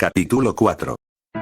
Capítulo 4.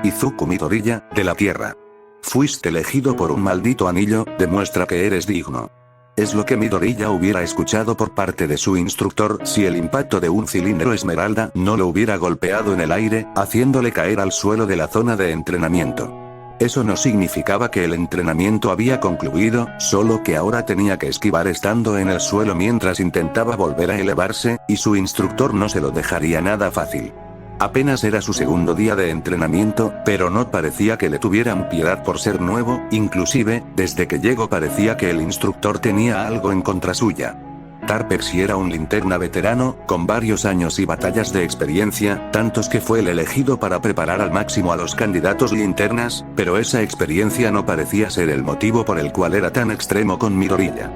Izuku Midoriya, de la Tierra. Fuiste elegido por un maldito anillo, demuestra que eres digno. Es lo que Midoriya hubiera escuchado por parte de su instructor si el impacto de un cilindro esmeralda no lo hubiera golpeado en el aire, haciéndole caer al suelo de la zona de entrenamiento. Eso no significaba que el entrenamiento había concluido, solo que ahora tenía que esquivar estando en el suelo mientras intentaba volver a elevarse, y su instructor no se lo dejaría nada fácil. Apenas era su segundo día de entrenamiento, pero no parecía que le tuvieran piedad por ser nuevo, inclusive, desde que llegó parecía que el instructor tenía algo en contra suya. Tarpex era un linterna veterano, con varios años y batallas de experiencia, tantos que fue el elegido para preparar al máximo a los candidatos linternas, pero esa experiencia no parecía ser el motivo por el cual era tan extremo con Midoriya.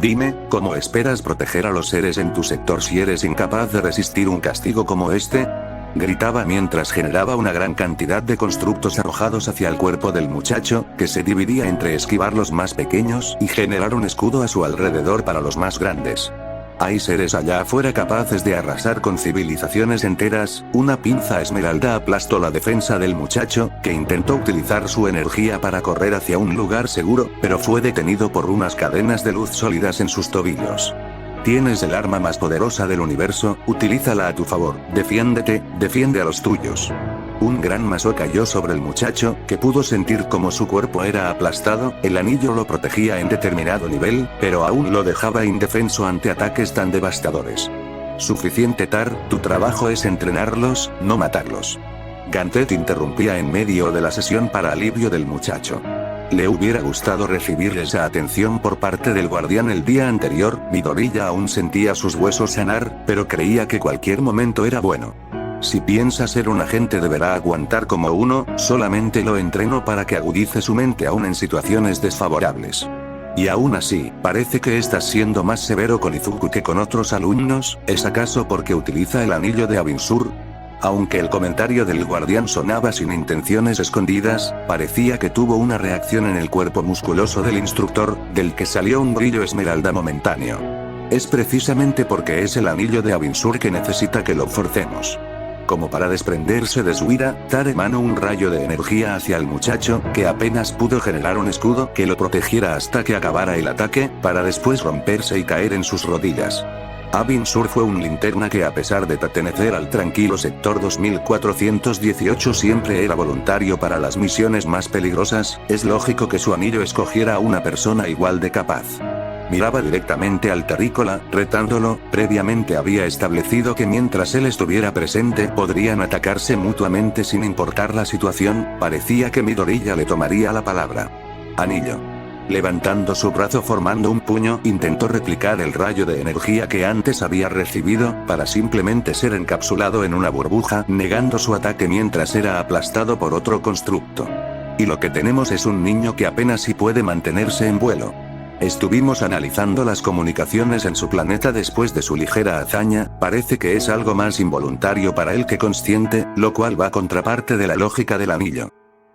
Dime, ¿cómo esperas proteger a los seres en tu sector si eres incapaz de resistir un castigo como este? Gritaba mientras generaba una gran cantidad de constructos arrojados hacia el cuerpo del muchacho, que se dividía entre esquivar los más pequeños y generar un escudo a su alrededor para los más grandes. Hay seres allá afuera capaces de arrasar con civilizaciones enteras. Una pinza esmeralda aplastó la defensa del muchacho, que intentó utilizar su energía para correr hacia un lugar seguro, pero fue detenido por unas cadenas de luz sólidas en sus tobillos. Tienes el arma más poderosa del universo, utilízala a tu favor, defiéndete, defiende a los tuyos. Un gran mazo cayó sobre el muchacho, que pudo sentir como su cuerpo era aplastado. El anillo lo protegía en determinado nivel, pero aún lo dejaba indefenso ante ataques tan devastadores. Suficiente tu trabajo es entrenarlos, no matarlos. Gantet interrumpía en medio de la sesión para alivio del muchacho. Le hubiera gustado recibir esa atención por parte del guardián el día anterior. Midoriya aún sentía sus huesos sanar, pero creía que cualquier momento era bueno. Si piensa ser un agente deberá aguantar como uno, solamente lo entreno para que agudice su mente aún en situaciones desfavorables. Y aún así, parece que estás siendo más severo con Izuku que con otros alumnos. ¿Es acaso porque utiliza el anillo de Abinsur? Aunque el comentario del guardián sonaba sin intenciones escondidas, parecía que tuvo una reacción en el cuerpo musculoso del instructor, del que salió un brillo esmeralda momentáneo. Es precisamente porque es el anillo de Abinsur que necesita que lo forcemos. Como para desprenderse de su ira, Tar emanó un rayo de energía hacia el muchacho, que apenas pudo generar un escudo que lo protegiera hasta que acabara el ataque, para después romperse y caer en sus rodillas. Abinsur fue un linterna que a pesar de pertenecer al tranquilo sector 2418 siempre era voluntario para las misiones más peligrosas. Es lógico que su anillo escogiera a una persona igual de capaz. Miraba directamente al terrícola, retándolo. Previamente había establecido que mientras él estuviera presente podrían atacarse mutuamente sin importar la situación. Parecía que Midoriya le tomaría la palabra. Anillo. Levantando su brazo formando un puño, intentó replicar el rayo de energía que antes había recibido, para simplemente ser encapsulado en una burbuja, negando su ataque mientras era aplastado por otro constructo. Y lo que tenemos es un niño que apenas si puede mantenerse en vuelo. Estuvimos analizando las comunicaciones en su planeta después de su ligera hazaña. Parece que es algo más involuntario para él que consciente, lo cual va contraparte de la lógica del anillo.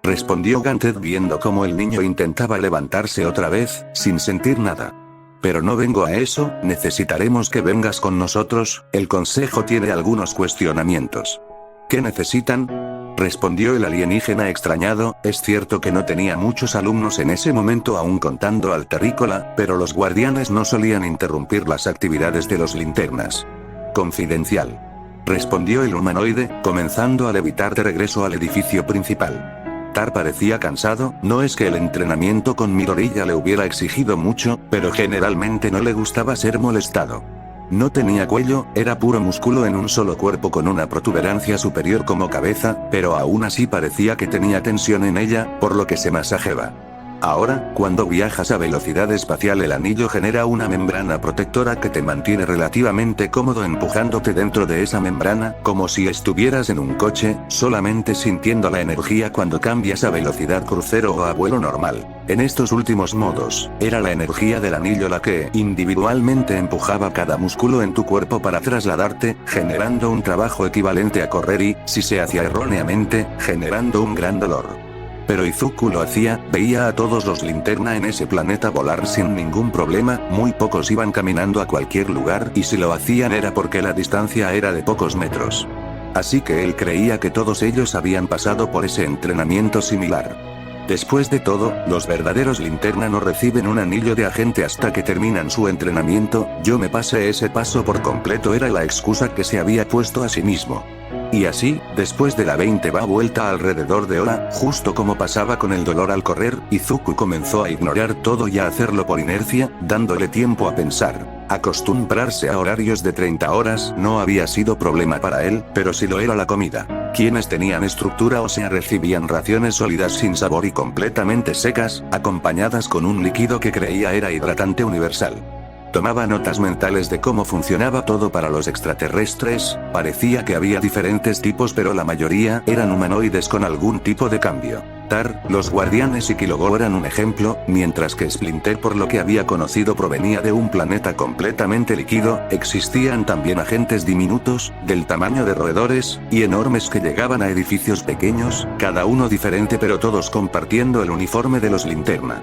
Respondió Gantet viendo cómo el niño intentaba levantarse otra vez, sin sentir nada. Pero no vengo a eso, necesitaremos que vengas con nosotros. El consejo tiene algunos cuestionamientos. ¿Qué necesitan? Respondió el alienígena extrañado. Es cierto que no tenía muchos alumnos en ese momento aún contando al terrícola, pero los guardianes no solían interrumpir las actividades de los linternas. Confidencial. Respondió el humanoide, comenzando a levitar de regreso al edificio principal. Tar parecía cansado. No es que el entrenamiento con Midoriya le hubiera exigido mucho, pero generalmente no le gustaba ser molestado. No tenía cuello, era puro músculo en un solo cuerpo con una protuberancia superior como cabeza, pero aún así parecía que tenía tensión en ella, por lo que se masajeaba. Ahora, cuando viajas a velocidad espacial el anillo genera una membrana protectora que te mantiene relativamente cómodo empujándote dentro de esa membrana, como si estuvieras en un coche, solamente sintiendo la energía cuando cambias a velocidad crucero o a vuelo normal. En estos últimos modos, era la energía del anillo la que individualmente empujaba cada músculo en tu cuerpo para trasladarte, generando un trabajo equivalente a correr y, si se hacía erróneamente, generando un gran dolor. Pero Izuku lo hacía, veía a todos los linterna en ese planeta volar sin ningún problema. Muy pocos iban caminando a cualquier lugar y si lo hacían era porque la distancia era de pocos metros. Así que él creía que todos ellos habían pasado por ese entrenamiento similar. Después de todo, los verdaderos linterna no reciben un anillo de agente hasta que terminan su entrenamiento. Yo me pasé ese paso por completo, era la excusa que se había puesto a sí mismo. Y así, después de la 20ª vuelta alrededor de hora, justo como pasaba con el dolor al correr, Izuku comenzó a ignorar todo y a hacerlo por inercia, dándole tiempo a pensar. Acostumbrarse a horarios de 30 horas no había sido problema para él, pero sí lo era la comida. Quienes tenían estructura ósea recibían raciones sólidas sin sabor y completamente secas, acompañadas con un líquido que creía era hidratante universal. Tomaba notas mentales de cómo funcionaba todo para los extraterrestres. Parecía que había diferentes tipos, pero la mayoría eran humanoides con algún tipo de cambio. Tar, los guardianes y Kilogo eran un ejemplo, mientras que Splinter, por lo que había conocido, provenía de un planeta completamente líquido. Existían también agentes diminutos, del tamaño de roedores, y enormes que llegaban a edificios pequeños, cada uno diferente pero todos compartiendo el uniforme de los linterna.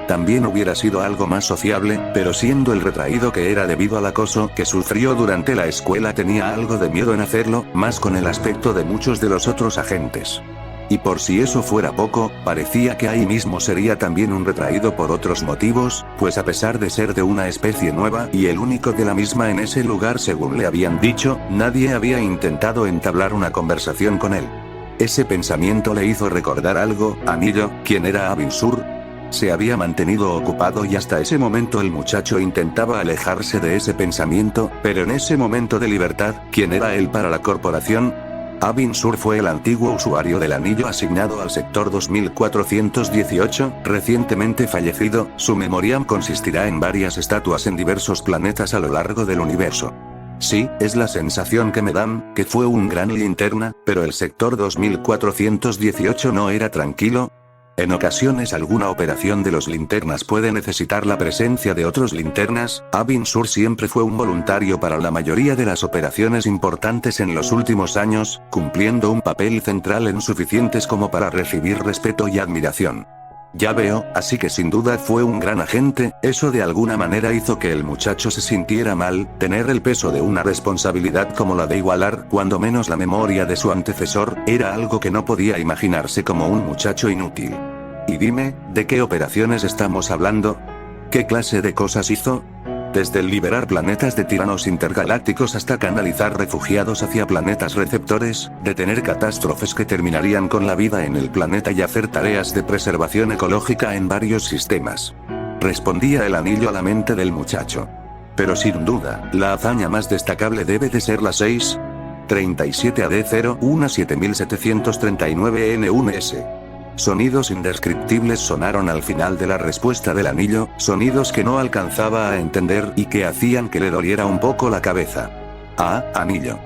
También hubiera sido algo más sociable, pero siendo el retraído que era debido al acoso que sufrió durante la escuela, tenía algo de miedo en hacerlo, más con el aspecto de muchos de los otros agentes. Y por si eso fuera poco, parecía que ahí mismo sería también un retraído por otros motivos, pues a pesar de ser de una especie nueva y el único de la misma en ese lugar según le habían dicho, nadie había intentado entablar una conversación con él. Ese pensamiento le hizo recordar algo. Anillo, ¿quién era Abin Sur? Se había mantenido ocupado y hasta ese momento el muchacho intentaba alejarse de ese pensamiento, pero en ese momento de libertad, ¿quién era él para la corporación? Abin Sur fue el antiguo usuario del anillo asignado al sector 2418, recientemente fallecido. Su memoriam consistirá en varias estatuas en diversos planetas a lo largo del universo. Sí, es la sensación que me dan, que fue un gran linterna, pero el sector 2418 no era tranquilo. En ocasiones alguna operación de los linternas puede necesitar la presencia de otros linternas. Abin Sur siempre fue un voluntario para la mayoría de las operaciones importantes en los últimos años, cumpliendo un papel central en suficientes como para recibir respeto y admiración. Ya veo, así que sin duda fue un gran agente. Eso de alguna manera hizo que el muchacho se sintiera mal. Tener el peso de una responsabilidad como la de igualar, cuando menos la memoria de su antecesor, era algo que no podía imaginarse como un muchacho inútil. Y dime, ¿de qué operaciones estamos hablando? ¿Qué clase de cosas hizo? Desde el liberar planetas de tiranos intergalácticos hasta canalizar refugiados hacia planetas receptores, detener catástrofes que terminarían con la vida en el planeta y hacer tareas de preservación ecológica en varios sistemas. Respondía el anillo a la mente del muchacho. Pero sin duda, la hazaña más destacable debe de ser la 637 AD01 7739 N1S. Sonidos indescriptibles sonaron al final de la respuesta del anillo, sonidos que no alcanzaba a entender y que hacían que le doliera un poco la cabeza. Ah, anillo.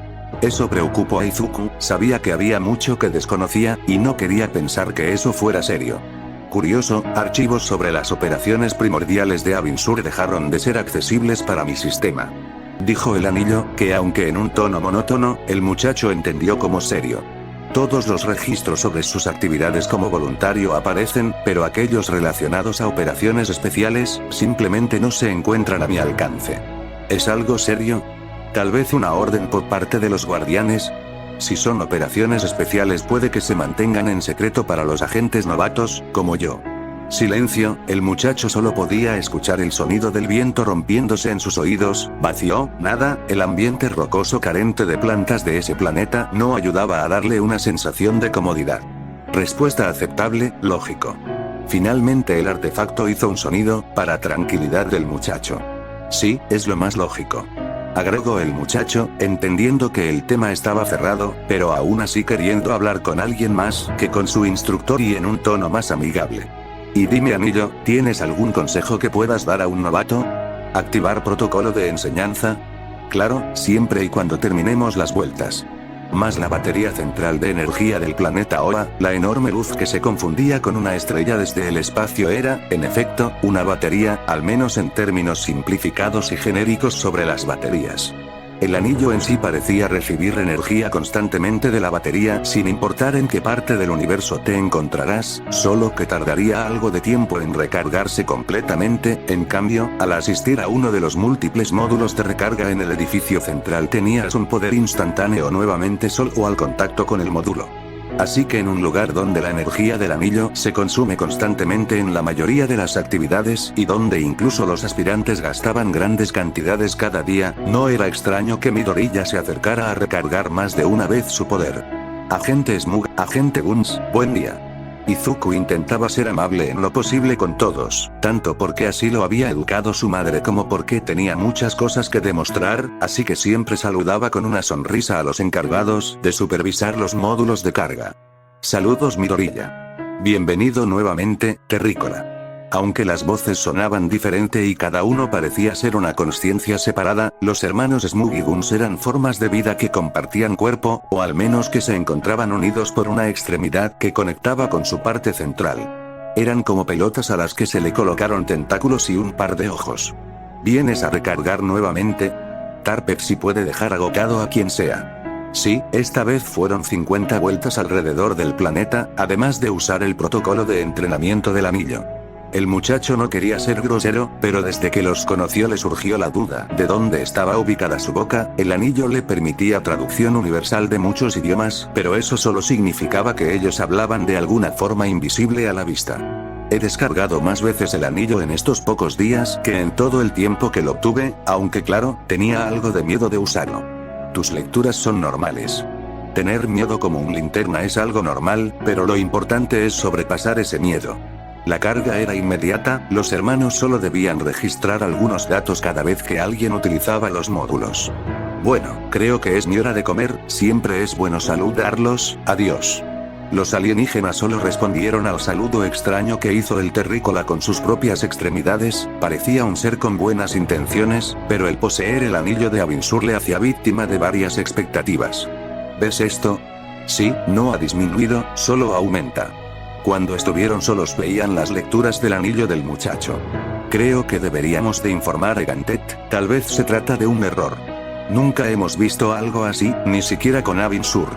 Eso preocupó a Izuku, sabía que había mucho que desconocía, y no quería pensar que eso fuera serio. Curioso, archivos sobre las operaciones primordiales de Abin Sur dejaron de ser accesibles para mi sistema. Dijo el anillo, que aunque en un tono monótono, el muchacho entendió como serio. Todos los registros sobre sus actividades como voluntario aparecen, pero aquellos relacionados a operaciones especiales, simplemente no se encuentran a mi alcance. ¿Es algo serio? ¿Tal vez una orden por parte de los guardianes? Si son operaciones especiales puede que se mantengan en secreto para los agentes novatos, como yo. Silencio, el muchacho solo podía escuchar el sonido del viento rompiéndose en sus oídos. Vacío, nada, el ambiente rocoso carente de plantas de ese planeta no ayudaba a darle una sensación de comodidad. Respuesta aceptable, lógico. Finalmente el artefacto hizo un sonido, para tranquilidad del muchacho. Sí, es lo más lógico. Agregó el muchacho, entendiendo que el tema estaba cerrado, pero aún así queriendo hablar con alguien más que con su instructor y en un tono más amigable. Y dime anillo, ¿tienes algún consejo que puedas dar a un novato? ¿Activar protocolo de enseñanza? Claro, siempre y cuando terminemos las vueltas. Más la batería central de energía del planeta Oa, la enorme luz que se confundía con una estrella desde el espacio era, en efecto, una batería, al menos en términos simplificados y genéricos sobre las baterías. El anillo en sí parecía recibir energía constantemente de la batería sin importar en qué parte del universo te encontrarás, solo que tardaría algo de tiempo en recargarse completamente. En cambio, al asistir a uno de los múltiples módulos de recarga en el edificio central tenías un poder instantáneo nuevamente solo al contacto con el módulo. Así que en un lugar donde la energía del anillo se consume constantemente en la mayoría de las actividades y donde incluso los aspirantes gastaban grandes cantidades cada día, no era extraño que Midoriya se acercara a recargar más de una vez su poder. Agente Smug, agente Guns, buen día. Izuku intentaba ser amable en lo posible con todos, tanto porque así lo había educado su madre como porque tenía muchas cosas que demostrar, así que siempre saludaba con una sonrisa a los encargados de supervisar los módulos de carga. Saludos Midoriya. Bienvenido nuevamente, Terrícola. Aunque las voces sonaban diferente y cada uno parecía ser una consciencia separada, los hermanos Smug y Guns eran formas de vida que compartían cuerpo, o al menos que se encontraban unidos por una extremidad que conectaba con su parte central. Eran como pelotas a las que se le colocaron tentáculos y un par de ojos. ¿Vienes a recargar nuevamente? Tarpepsi puede dejar agotado a quien sea. Sí, esta vez fueron 50 vueltas alrededor del planeta, además de usar el protocolo de entrenamiento del anillo. El muchacho no quería ser grosero, pero desde que los conoció le surgió la duda de dónde estaba ubicada su boca. El anillo le permitía traducción universal de muchos idiomas, pero eso solo significaba que ellos hablaban de alguna forma invisible a la vista. He descargado más veces el anillo en estos pocos días que en todo el tiempo que lo obtuve, aunque claro, tenía algo de miedo de usarlo. Tus lecturas son normales. Tener miedo como un linterna es algo normal, pero lo importante es sobrepasar ese miedo. La carga era inmediata, los hermanos solo debían registrar algunos datos cada vez que alguien utilizaba los módulos. Bueno, creo que es mi hora de comer, siempre es bueno saludarlos, adiós. Los alienígenas solo respondieron al saludo extraño que hizo el terrícola con sus propias extremidades, parecía un ser con buenas intenciones, pero el poseer el anillo de Abinsur le hacía víctima de varias expectativas. ¿Ves esto? Sí, no ha disminuido, solo aumenta. Cuando estuvieron solos veían las lecturas del anillo del muchacho. Creo que deberíamos de informar a Gantet, tal vez se trata de un error. Nunca hemos visto algo así, ni siquiera con Abinsur.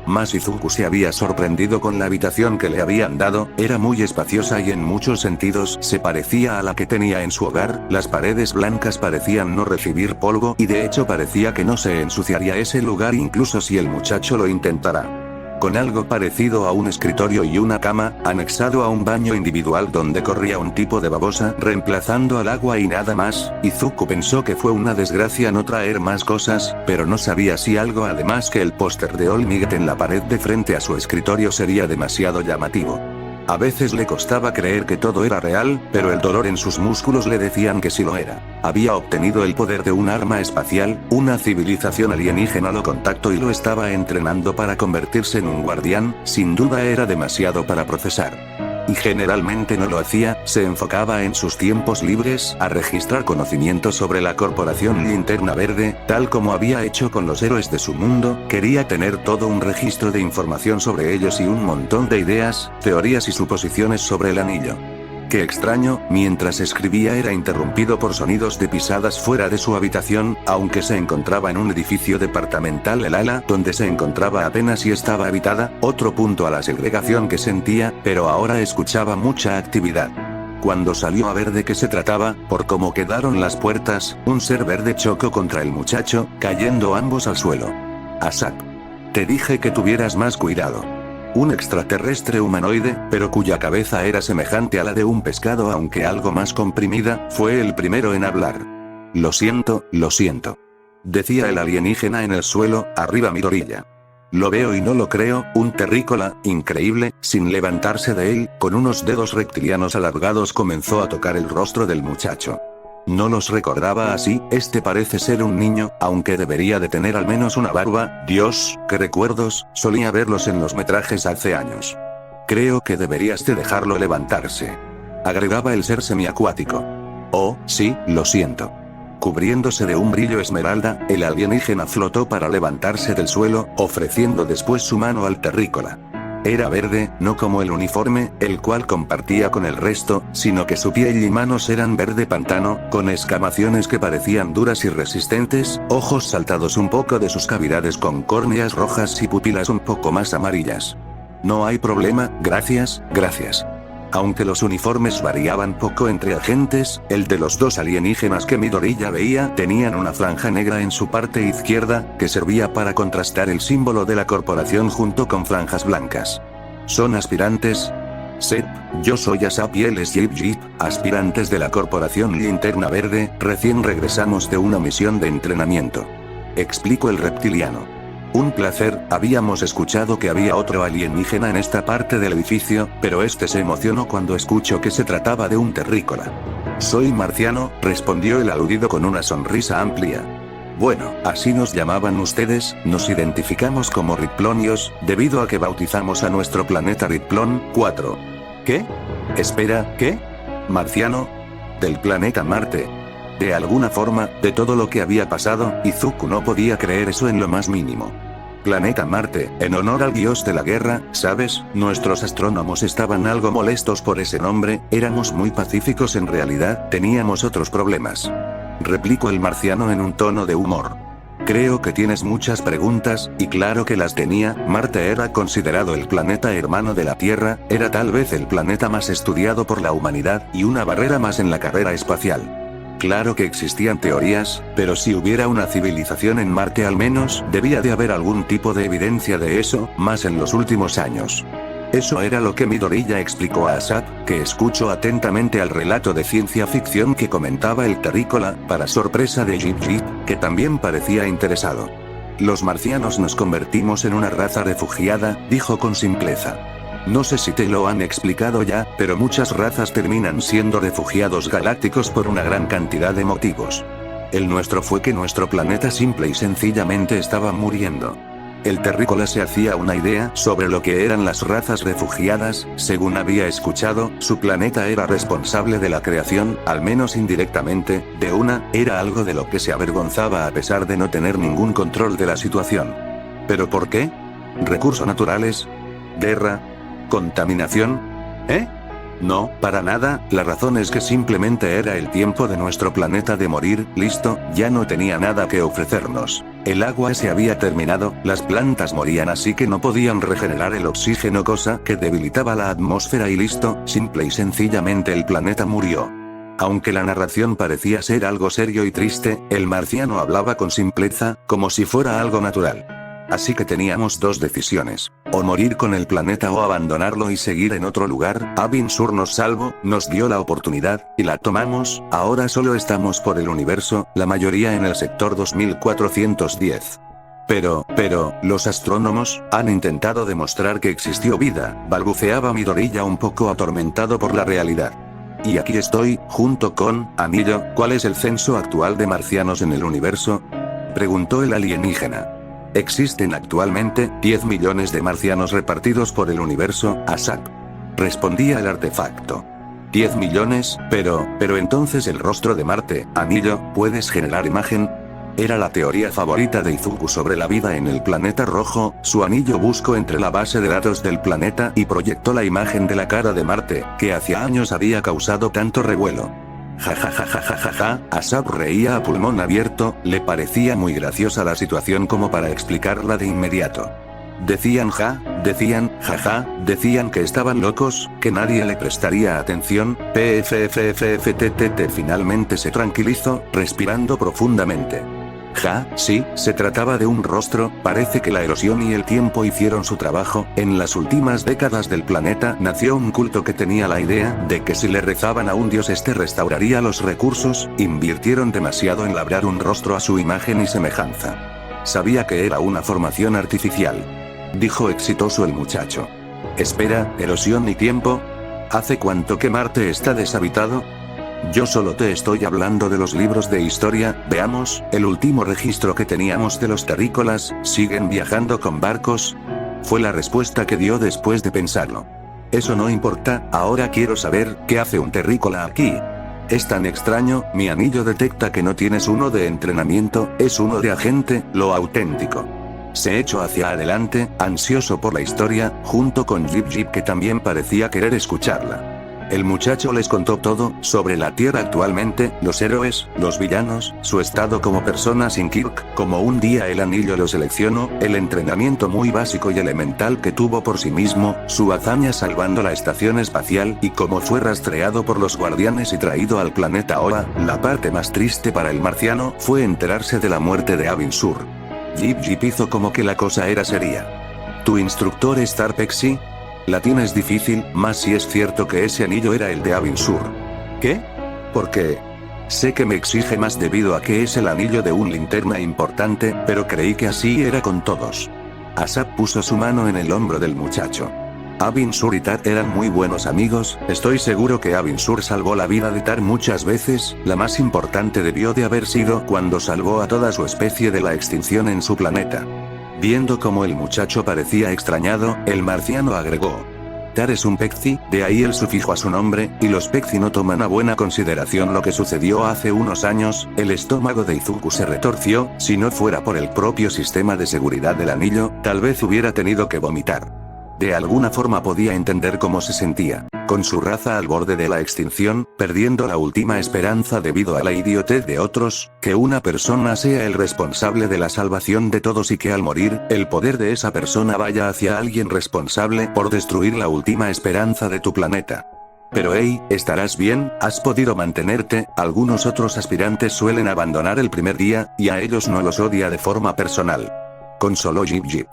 Mas Izuku se había sorprendido con la habitación que le habían dado, era muy espaciosa y en muchos sentidos se parecía a la que tenía en su hogar, las paredes blancas parecían no recibir polvo y de hecho parecía que no se ensuciaría ese lugar incluso si el muchacho lo intentara. Con algo parecido a un escritorio y una cama, anexado a un baño individual donde corría un tipo de babosa reemplazando al agua y nada más, Izuku pensó que fue una desgracia no traer más cosas, pero no sabía si algo además que el póster de All Might en la pared de frente a su escritorio sería demasiado llamativo. A veces le costaba creer que todo era real, pero el dolor en sus músculos le decían que sí lo era. Había obtenido el poder de un arma espacial, una civilización alienígena lo contactó y lo estaba entrenando para convertirse en un guardián, sin duda era demasiado para procesar. Y generalmente no lo hacía, se enfocaba en sus tiempos libres a registrar conocimientos sobre la corporación Linterna Verde, tal como había hecho con los héroes de su mundo, quería tener todo un registro de información sobre ellos y un montón de ideas, teorías y suposiciones sobre el anillo. Qué extraño, mientras escribía era interrumpido por sonidos de pisadas fuera de su habitación, aunque se encontraba en un edificio departamental el ala donde se encontraba apenas si estaba habitada, otro punto a la segregación que sentía, pero ahora escuchaba mucha actividad. Cuando salió a ver de qué se trataba, por cómo quedaron las puertas, un ser verde chocó contra el muchacho, cayendo ambos al suelo. Asap. Te dije que tuvieras más cuidado. Un extraterrestre humanoide, pero cuya cabeza era semejante a la de un pescado aunque algo más comprimida, fue el primero en hablar. Lo siento, decía el alienígena en el suelo, arriba Midoriya. Lo veo y no lo creo, un terrícola, increíble, sin levantarse de él, con unos dedos reptilianos alargados comenzó a tocar el rostro del muchacho. No los recordaba así, este parece ser un niño, aunque debería de tener al menos una barba, Dios, qué recuerdos, solía verlos en los metrajes hace años. Creo que deberías de dejarlo levantarse. Agregaba el ser semiacuático. Oh, sí, lo siento. Cubriéndose de un brillo esmeralda, el alienígena flotó para levantarse del suelo, ofreciendo después su mano al terrícola. Era verde, no como el uniforme, el cual compartía con el resto, sino que su piel y manos eran verde pantano, con escamaciones que parecían duras y resistentes, ojos saltados un poco de sus cavidades con córneas rojas y pupilas un poco más amarillas. No hay problema, gracias, gracias. Aunque los uniformes variaban poco entre agentes, el de los dos alienígenas que Midoriya veía tenían una franja negra en su parte izquierda, que servía para contrastar el símbolo de la corporación junto con franjas blancas. ¿Son aspirantes? Sep, yo soy Asap y él es Jeep Jeep, aspirantes de la corporación Linterna Verde, recién regresamos de una misión de entrenamiento. Explicó el reptiliano. Un placer, habíamos escuchado que había otro alienígena en esta parte del edificio, pero este se emocionó cuando escuchó que se trataba de un terrícola. Soy marciano, respondió el aludido con una sonrisa amplia. Bueno, así nos llamaban ustedes, nos identificamos como Riplonios, debido a que bautizamos a nuestro planeta Riplon 4. ¿Qué? Espera, ¿qué? ¿Marciano? Del planeta Marte. De alguna forma, de todo lo que había pasado, Izuku no podía creer eso en lo más mínimo. Planeta Marte, en honor al dios de la guerra, ¿sabes? Nuestros astrónomos estaban algo molestos por ese nombre, éramos muy pacíficos en realidad, teníamos otros problemas. Replicó el marciano en un tono de humor. Creo que tienes muchas preguntas, y claro que las tenía. Marte era considerado el planeta hermano de la Tierra, era tal vez el planeta más estudiado por la humanidad, y una barrera más en la carrera espacial. Claro que existían teorías, pero si hubiera una civilización en Marte al menos, debía de haber algún tipo de evidencia de eso, más en los últimos años. Eso era lo que Midoriya explicó a Asap, que escuchó atentamente al relato de ciencia ficción que comentaba el terrícola, para sorpresa de Jeep Jeep, que también parecía interesado. Los marcianos nos convertimos en una raza refugiada, dijo con simpleza. No sé si te lo han explicado ya, pero muchas razas terminan siendo refugiados galácticos por una gran cantidad de motivos. El nuestro fue que nuestro planeta simple y sencillamente estaba muriendo. El terrícola se hacía una idea sobre lo que eran las razas refugiadas, según había escuchado, su planeta era responsable de la creación, al menos indirectamente, de una, era algo de lo que se avergonzaba a pesar de no tener ningún control de la situación. ¿Pero por qué? ¿Recursos naturales? ¿Guerra? ¿Contaminación? ¿Eh? No, para nada, la razón es que simplemente era el tiempo de nuestro planeta de morir, listo, ya no tenía nada que ofrecernos. El agua se había terminado, las plantas morían así que no podían regenerar el oxígeno, cosa que debilitaba la atmósfera y listo, simple y sencillamente el planeta murió. Aunque la narración parecía ser algo serio y triste, el marciano hablaba con simpleza, como si fuera algo natural. Así que teníamos dos decisiones, o morir con el planeta o abandonarlo y seguir en otro lugar. Abin Sur nos salvó, nos dio la oportunidad, y la tomamos, ahora solo estamos por el universo, la mayoría en el sector 2410. Pero, los astrónomos, han intentado demostrar que existió vida, balbuceaba Midoriya un poco atormentado por la realidad. Y aquí estoy, junto con, Anillo, ¿cuál es el censo actual de marcianos en el universo? Preguntó el alienígena. Existen actualmente 10 millones de marcianos repartidos por el universo, Asap. Respondía el artefacto. 10 millones, pero entonces el rostro de Marte, Anillo, ¿puedes generar imagen? Era la teoría favorita de Izuku sobre la vida en el planeta rojo, su anillo buscó entre la base de datos del planeta y proyectó la imagen de la cara de Marte, que hacía años había causado tanto revuelo. Ja, Asap reía a pulmón abierto, le parecía muy graciosa la situación como para explicarla de inmediato. Decían decían que estaban locos, que nadie le prestaría atención, finalmente se tranquilizó, respirando profundamente. Sí, se trataba de un rostro, parece que la erosión y el tiempo hicieron su trabajo, en las últimas décadas del planeta nació un culto que tenía la idea de que si le rezaban a un dios este restauraría los recursos, invirtieron demasiado en labrar un rostro a su imagen y semejanza. Sabía que era una formación artificial. Dijo exitoso el muchacho. Espera, ¿erosión y tiempo? ¿Hace cuánto que Marte está deshabitado? Yo solo te estoy hablando de los libros de historia, veamos, el último registro que teníamos de los terrícolas, ¿siguen viajando con barcos? Fue la respuesta que dio después de pensarlo. Eso no importa, ahora quiero saber, ¿qué hace un terrícola aquí? Es tan extraño, mi anillo detecta que no tienes uno de entrenamiento, es uno de agente, lo auténtico. se echó hacia adelante, ansioso por la historia, junto con Jip Jip, que también parecía querer escucharla. El muchacho les contó todo, sobre la Tierra actualmente, los héroes, los villanos, su estado como persona sin Kirk, como un día el anillo lo seleccionó, el entrenamiento muy básico y elemental que tuvo por sí mismo, su hazaña salvando la estación espacial, y cómo fue rastreado por los guardianes y traído al planeta Oa. La parte más triste para el marciano fue enterarse de la muerte de Abin Sur. Jip Jip hizo como que la cosa era seria. ¿Tu instructor es Tarpexi? La tienes difícil, más si es cierto que ese anillo era el de Abin Sur. ¿Qué? Porque sé que me exige más debido a que es el anillo de un linterna importante, pero creí que así era con todos. Asap puso su mano en el hombro del muchacho. Abin Sur y Tar eran muy buenos amigos, estoy seguro que Abin Sur salvó la vida de Tar muchas veces, la más importante debió de haber sido cuando salvó a toda su especie de la extinción en su planeta. Viendo cómo el muchacho parecía extrañado, el marciano agregó: Tar es un Pecci, de ahí el sufijo a su nombre, y los Pecci no toman a buena consideración lo que sucedió hace unos años. El estómago de Izuku se retorció, si no fuera por el propio sistema de seguridad del anillo, tal vez hubiera tenido que vomitar. De alguna forma podía entender cómo se sentía, con su raza al borde de la extinción, perdiendo la última esperanza debido a la idiotez de otros, que una persona sea el responsable de la salvación de todos y que al morir, el poder de esa persona vaya hacia alguien responsable por destruir la última esperanza de tu planeta. Pero hey, ¿estarás bien? ¿Has podido mantenerte? Algunos otros aspirantes suelen abandonar el primer día, y a ellos no los odia de forma personal. Consoló Jip Jip.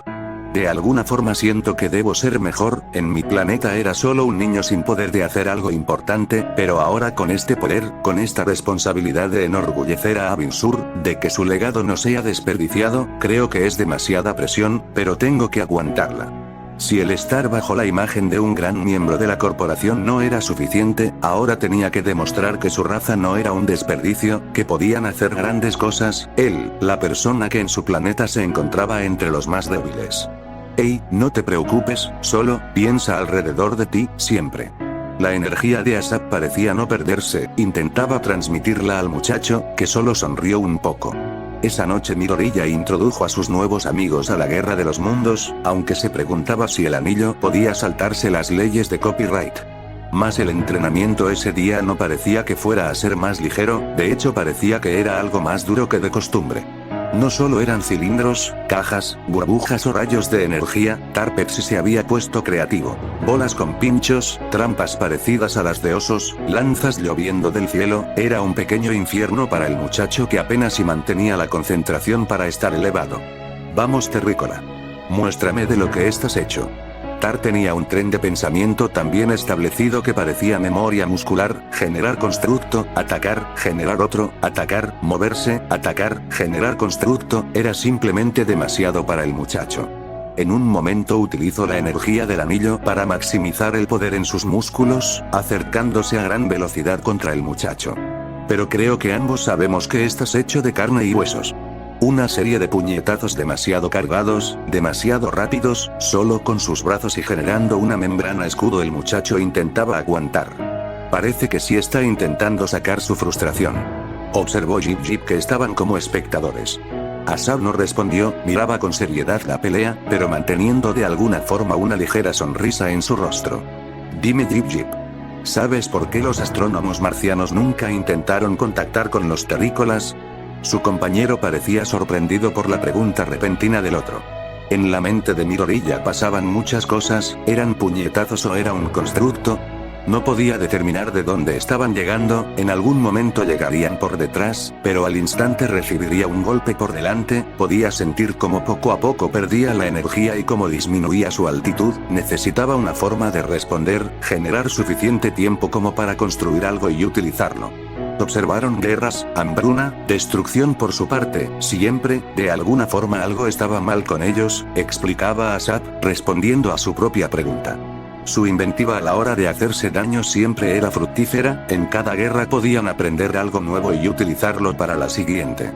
De alguna forma siento que debo ser mejor, en mi planeta era solo un niño sin poder de hacer algo importante, pero ahora con este poder, con esta responsabilidad de enorgullecer a Abin Sur, de que su legado no sea desperdiciado, creo que es demasiada presión, pero tengo que aguantarla. Si el estar bajo la imagen de un gran miembro de la corporación no era suficiente, ahora tenía que demostrar que su raza no era un desperdicio, que podían hacer grandes cosas, él, la persona que en su planeta se encontraba entre los más débiles. Hey, no te preocupes, solo piensa alrededor de ti, siempre. La energía de Asap parecía no perderse, intentaba transmitirla al muchacho, que solo sonrió un poco. Esa noche Midoriya introdujo a sus nuevos amigos a la Guerra de los Mundos, aunque se preguntaba si el anillo podía saltarse las leyes de copyright. Mas el entrenamiento ese día no parecía que fuera a ser más ligero, de hecho parecía que era algo más duro que de costumbre. No solo eran cilindros, cajas, burbujas o rayos de energía, Tarpexi se había puesto creativo. Bolas con pinchos, trampas parecidas a las de osos, lanzas lloviendo del cielo, era un pequeño infierno para el muchacho que apenas si mantenía la concentración para estar elevado. Vamos Terrícola. Muéstrame de lo que estás hecho. Tar tenía un tren de pensamiento tan bien establecido que parecía memoria muscular: generar constructo, atacar, generar otro, atacar, moverse, atacar, generar constructo, era simplemente demasiado para el muchacho. En un momento utilizó la energía del anillo para maximizar el poder en sus músculos, acercándose a gran velocidad contra el muchacho. Pero creo que ambos sabemos que estás hecho de carne y huesos. Una serie de puñetazos demasiado cargados, demasiado rápidos, solo con sus brazos y generando una membrana escudo el muchacho intentaba aguantar. Parece que sí está intentando sacar su frustración. Observó Jip Jip, que estaban como espectadores. Asap no respondió, miraba con seriedad la pelea, pero manteniendo de alguna forma una ligera sonrisa en su rostro. Dime Jip Jip. ¿Sabes por qué los astrónomos marcianos nunca intentaron contactar con los terrícolas? Su compañero parecía sorprendido por la pregunta repentina del otro. En la mente de Midoriya pasaban muchas cosas, ¿eran puñetazos o era un constructo? No podía determinar de dónde estaban llegando, en algún momento llegarían por detrás, pero al instante recibiría un golpe por delante, podía sentir cómo poco a poco perdía la energía y cómo disminuía su altitud, necesitaba una forma de responder, generar suficiente tiempo como para construir algo y utilizarlo. Observaron guerras, hambruna, destrucción por su parte, siempre, de alguna forma algo estaba mal con ellos, explicaba Asap, respondiendo a su propia pregunta. Su inventiva a la hora de hacerse daño siempre era fructífera, en cada guerra podían aprender algo nuevo y utilizarlo para la siguiente.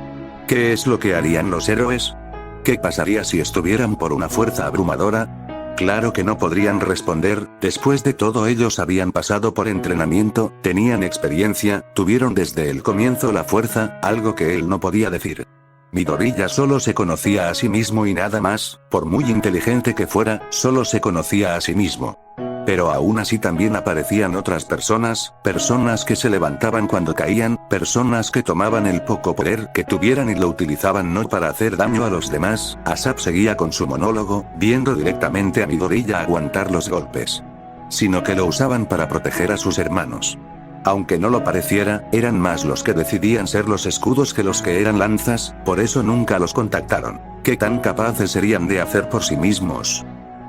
¿Qué es lo que harían los héroes? ¿Qué pasaría si estuvieran por una fuerza abrumadora? Claro que no podrían responder, después de todo ellos habían pasado por entrenamiento, tenían experiencia, tuvieron desde el comienzo la fuerza, algo que él no podía decir. Midoriya solo se conocía a sí mismo y nada más, por muy inteligente que fuera, solo se conocía a sí mismo. Pero aún así también aparecían otras personas que se levantaban cuando caían, personas que tomaban el poco poder que tuvieran y lo utilizaban no para hacer daño a los demás. Asap seguía con su monólogo, viendo directamente a Midoriya aguantar los golpes. Sino que lo usaban para proteger a sus hermanos. Aunque no lo pareciera, eran más los que decidían ser los escudos que los que eran lanzas, por eso nunca los contactaron. ¿Qué tan capaces serían de hacer por sí mismos?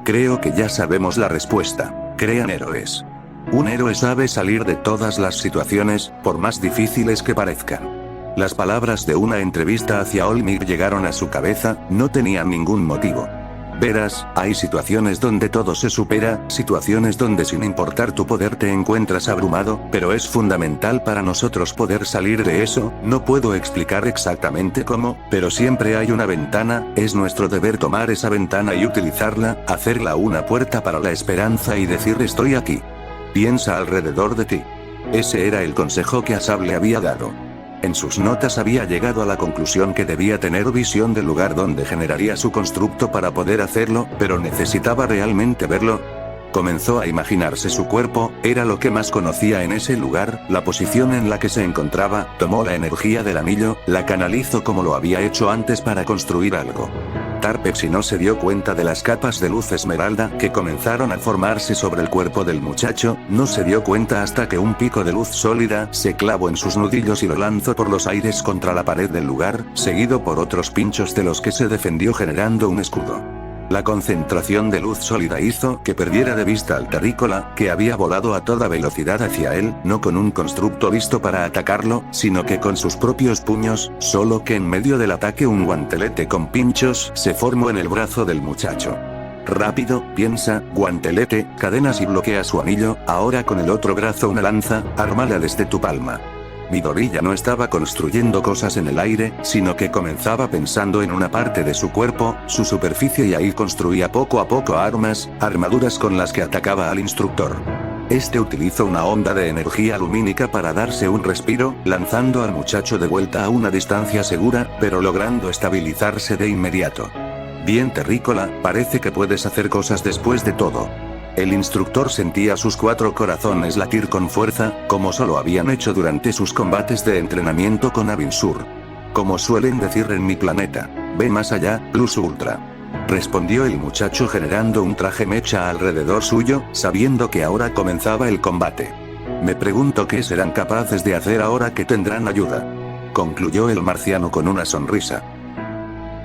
Creo que ya sabemos la respuesta. Crean héroes. Un héroe sabe salir de todas las situaciones, por más difíciles que parezcan. Las palabras de una entrevista hacia Olmir llegaron a su cabeza, no tenían ningún motivo. Verás, hay situaciones donde todo se supera, situaciones donde sin importar tu poder te encuentras abrumado, pero es fundamental para nosotros poder salir de eso. No puedo explicar exactamente cómo, pero siempre hay una ventana, es nuestro deber tomar esa ventana y utilizarla, hacerla una puerta para la esperanza y decir estoy aquí. Piensa alrededor de ti. Ese era el consejo que Asap le había dado. En sus notas había llegado a la conclusión que debía tener visión del lugar donde generaría su constructo para poder hacerlo, pero necesitaba realmente verlo. Comenzó a imaginarse su cuerpo, era lo que más conocía en ese lugar, la posición en la que se encontraba, tomó la energía del anillo, la canalizó como lo había hecho antes para construir algo. Tarpex no se dio cuenta de las capas de luz esmeralda que comenzaron a formarse sobre el cuerpo del muchacho, no se dio cuenta hasta que un pico de luz sólida se clavó en sus nudillos y lo lanzó por los aires contra la pared del lugar, seguido por otros pinchos de los que se defendió generando un escudo. La concentración de luz sólida hizo que perdiera de vista al terrícola, que había volado a toda velocidad hacia él, no con un constructo listo para atacarlo, sino que con sus propios puños, solo que en medio del ataque un guantelete con pinchos se formó en el brazo del muchacho. Rápido, piensa, guantelete, cadenas y bloquea su anillo, ahora con el otro brazo una lanza, ármala desde tu palma. Midoriya no estaba construyendo cosas en el aire, sino que comenzaba pensando en una parte de su cuerpo, su superficie y ahí construía poco a poco armas, armaduras con las que atacaba al instructor. Este utilizó una onda de energía lumínica para darse un respiro, lanzando al muchacho de vuelta a una distancia segura, pero logrando estabilizarse de inmediato. Bien terrícola, parece que puedes hacer cosas después de todo. El instructor sentía sus 4 corazones latir con fuerza, como solo habían hecho durante sus combates de entrenamiento con Abinsur. Como suelen decir en mi planeta, ve más allá, Plus Ultra. Respondió el muchacho generando un traje mecha alrededor suyo, sabiendo que ahora comenzaba el combate. Me pregunto qué serán capaces de hacer ahora que tendrán ayuda. Concluyó el marciano con una sonrisa.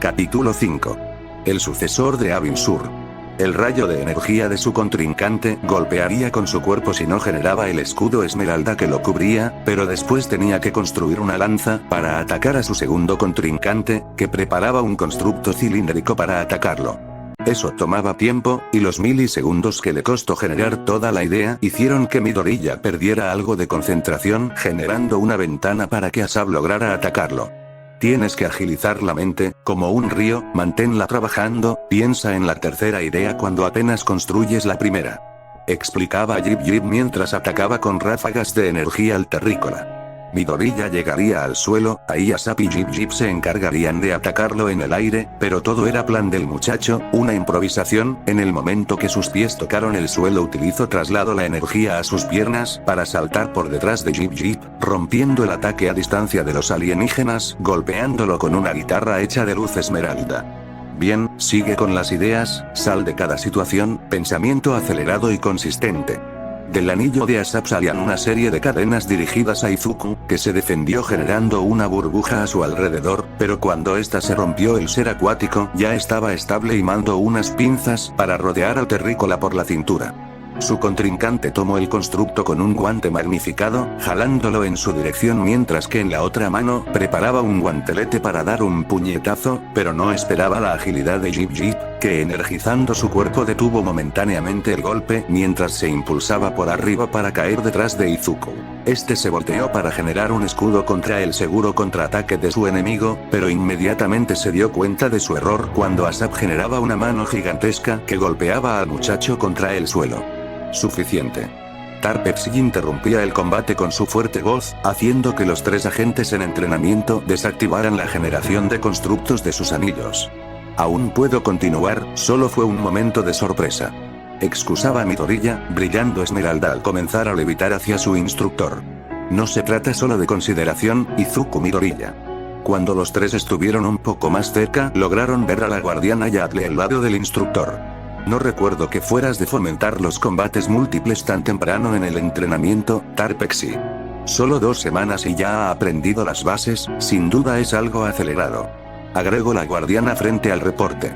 Capítulo 5. El sucesor de Abinsur. El rayo de energía de su contrincante golpearía con su cuerpo si no generaba el escudo esmeralda que lo cubría, pero después tenía que construir una lanza para atacar a su segundo contrincante, que preparaba un constructo cilíndrico para atacarlo. Eso tomaba tiempo, y los milisegundos que le costó generar toda la idea hicieron que Midoriya perdiera algo de concentración, generando una ventana para que Asap lograra atacarlo. Tienes que agilizar la mente, como un río, manténla trabajando, piensa en la tercera idea cuando apenas construyes la primera. Explicaba Jib Jib mientras atacaba con ráfagas de energía al terrícola. Midoriya llegaría al suelo, ahí Asap y Jib Jib se encargarían de atacarlo en el aire, pero todo era plan del muchacho, una improvisación. En el momento que sus pies tocaron el suelo utilizó traslado la energía a sus piernas para saltar por detrás de Jib Jib, rompiendo el ataque a distancia de los alienígenas, golpeándolo con una guitarra hecha de luz esmeralda. Bien, sigue con las ideas, sal de cada situación, pensamiento acelerado y consistente. Del anillo de Asap salían una serie de cadenas dirigidas a Izuku, que se defendió generando una burbuja a su alrededor, pero cuando esta se rompió el ser acuático ya estaba estable y mandó unas pinzas para rodear al terrícola por la cintura. Su contrincante tomó el constructo con un guante magnificado, jalándolo en su dirección mientras que en la otra mano preparaba un guantelete para dar un puñetazo, pero no esperaba la agilidad de Jib Jib, que energizando su cuerpo detuvo momentáneamente el golpe mientras se impulsaba por arriba para caer detrás de Izuku. Este se volteó para generar un escudo contra el seguro contraataque de su enemigo, pero inmediatamente se dio cuenta de su error cuando Asap generaba una mano gigantesca que golpeaba al muchacho contra el suelo. Suficiente. Tarpex interrumpía el combate con su fuerte voz, haciendo que los 3 agentes en entrenamiento desactivaran la generación de constructos de sus anillos. Aún puedo continuar, solo fue un momento de sorpresa. Excusaba Midoriya, brillando esmeralda al comenzar a levitar hacia su instructor. No se trata solo de consideración, Izuku Midoriya. Cuando los 3 estuvieron un poco más cerca, lograron ver a la guardiana y a Atle al lado del instructor. No recuerdo que fueras de fomentar los combates múltiples tan temprano en el entrenamiento, Tarpexi. Solo 2 semanas y ya ha aprendido las bases, sin duda es algo acelerado. Agregó la guardiana frente al reporte.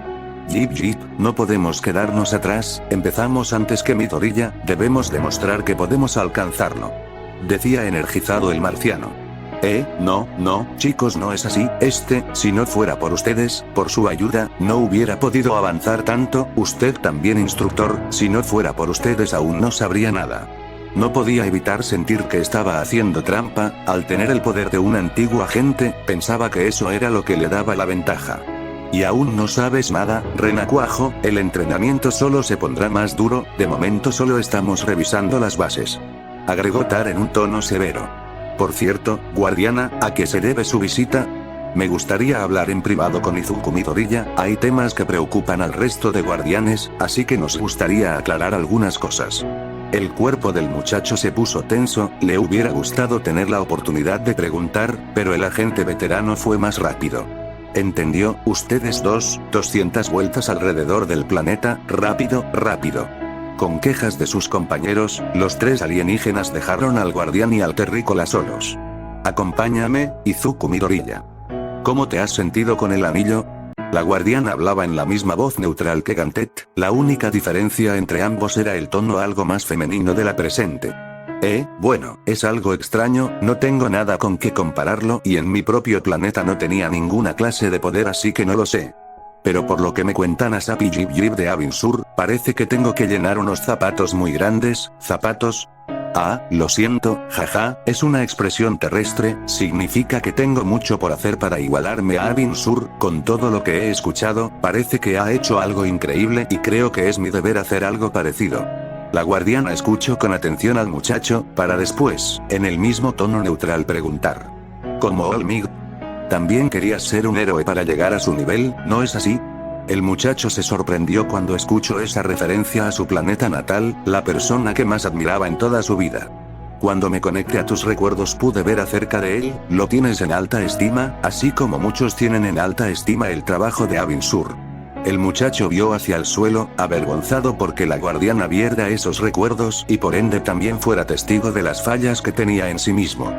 Jip, no podemos quedarnos atrás, empezamos antes que Midoriya, debemos demostrar que podemos alcanzarlo. Decía energizado el marciano. No, chicos, no es así, si no fuera por ustedes, por su ayuda, no hubiera podido avanzar tanto, usted también instructor, si no fuera por ustedes aún no sabría nada. No podía evitar sentir que estaba haciendo trampa, al tener el poder de un antiguo agente, pensaba que eso era lo que le daba la ventaja. Y aún no sabes nada, renacuajo, el entrenamiento solo se pondrá más duro, de momento solo estamos revisando las bases. Agregó Tar en un tono severo. Por cierto, guardiana, ¿a qué se debe su visita? Me gustaría hablar en privado con Izuku Midoriya, hay temas que preocupan al resto de guardianes, así que nos gustaría aclarar algunas cosas. El cuerpo del muchacho se puso tenso, le hubiera gustado tener la oportunidad de preguntar, pero el agente veterano fue más rápido. ¿Entendió? Ustedes 200 vueltas alrededor del planeta, rápido. Con quejas de sus compañeros, los 3 alienígenas dejaron al guardián y al terrícola solos. Acompáñame, Izuku Midoriya. ¿Cómo te has sentido con el anillo? La guardiana hablaba en la misma voz neutral que Gantet, la única diferencia entre ambos era el tono algo más femenino de la presente. Bueno, es algo extraño, no tengo nada con qué compararlo y en mi propio planeta no tenía ninguna clase de poder así que no lo sé. Pero por lo que me cuentan Asap y Jib de Abin Sur, parece que tengo que llenar unos zapatos muy grandes, ¿zapatos? Ah, lo siento, jaja, es una expresión terrestre, significa que tengo mucho por hacer para igualarme a Abin Sur, con todo lo que he escuchado, parece que ha hecho algo increíble y creo que es mi deber hacer algo parecido. La guardiana escuchó con atención al muchacho, para después, en el mismo tono neutral preguntar. ¿Como Olmig? También querías ser un héroe para llegar a su nivel, ¿no es así? El muchacho se sorprendió cuando escuchó esa referencia a su planeta natal, la persona que más admiraba en toda su vida. Cuando me conecté a tus recuerdos pude ver acerca de él, lo tienes en alta estima, así como muchos tienen en alta estima el trabajo de Abin Sur. El muchacho vio hacia el suelo, avergonzado porque la guardiana viera esos recuerdos y por ende también fuera testigo de las fallas que tenía en sí mismo.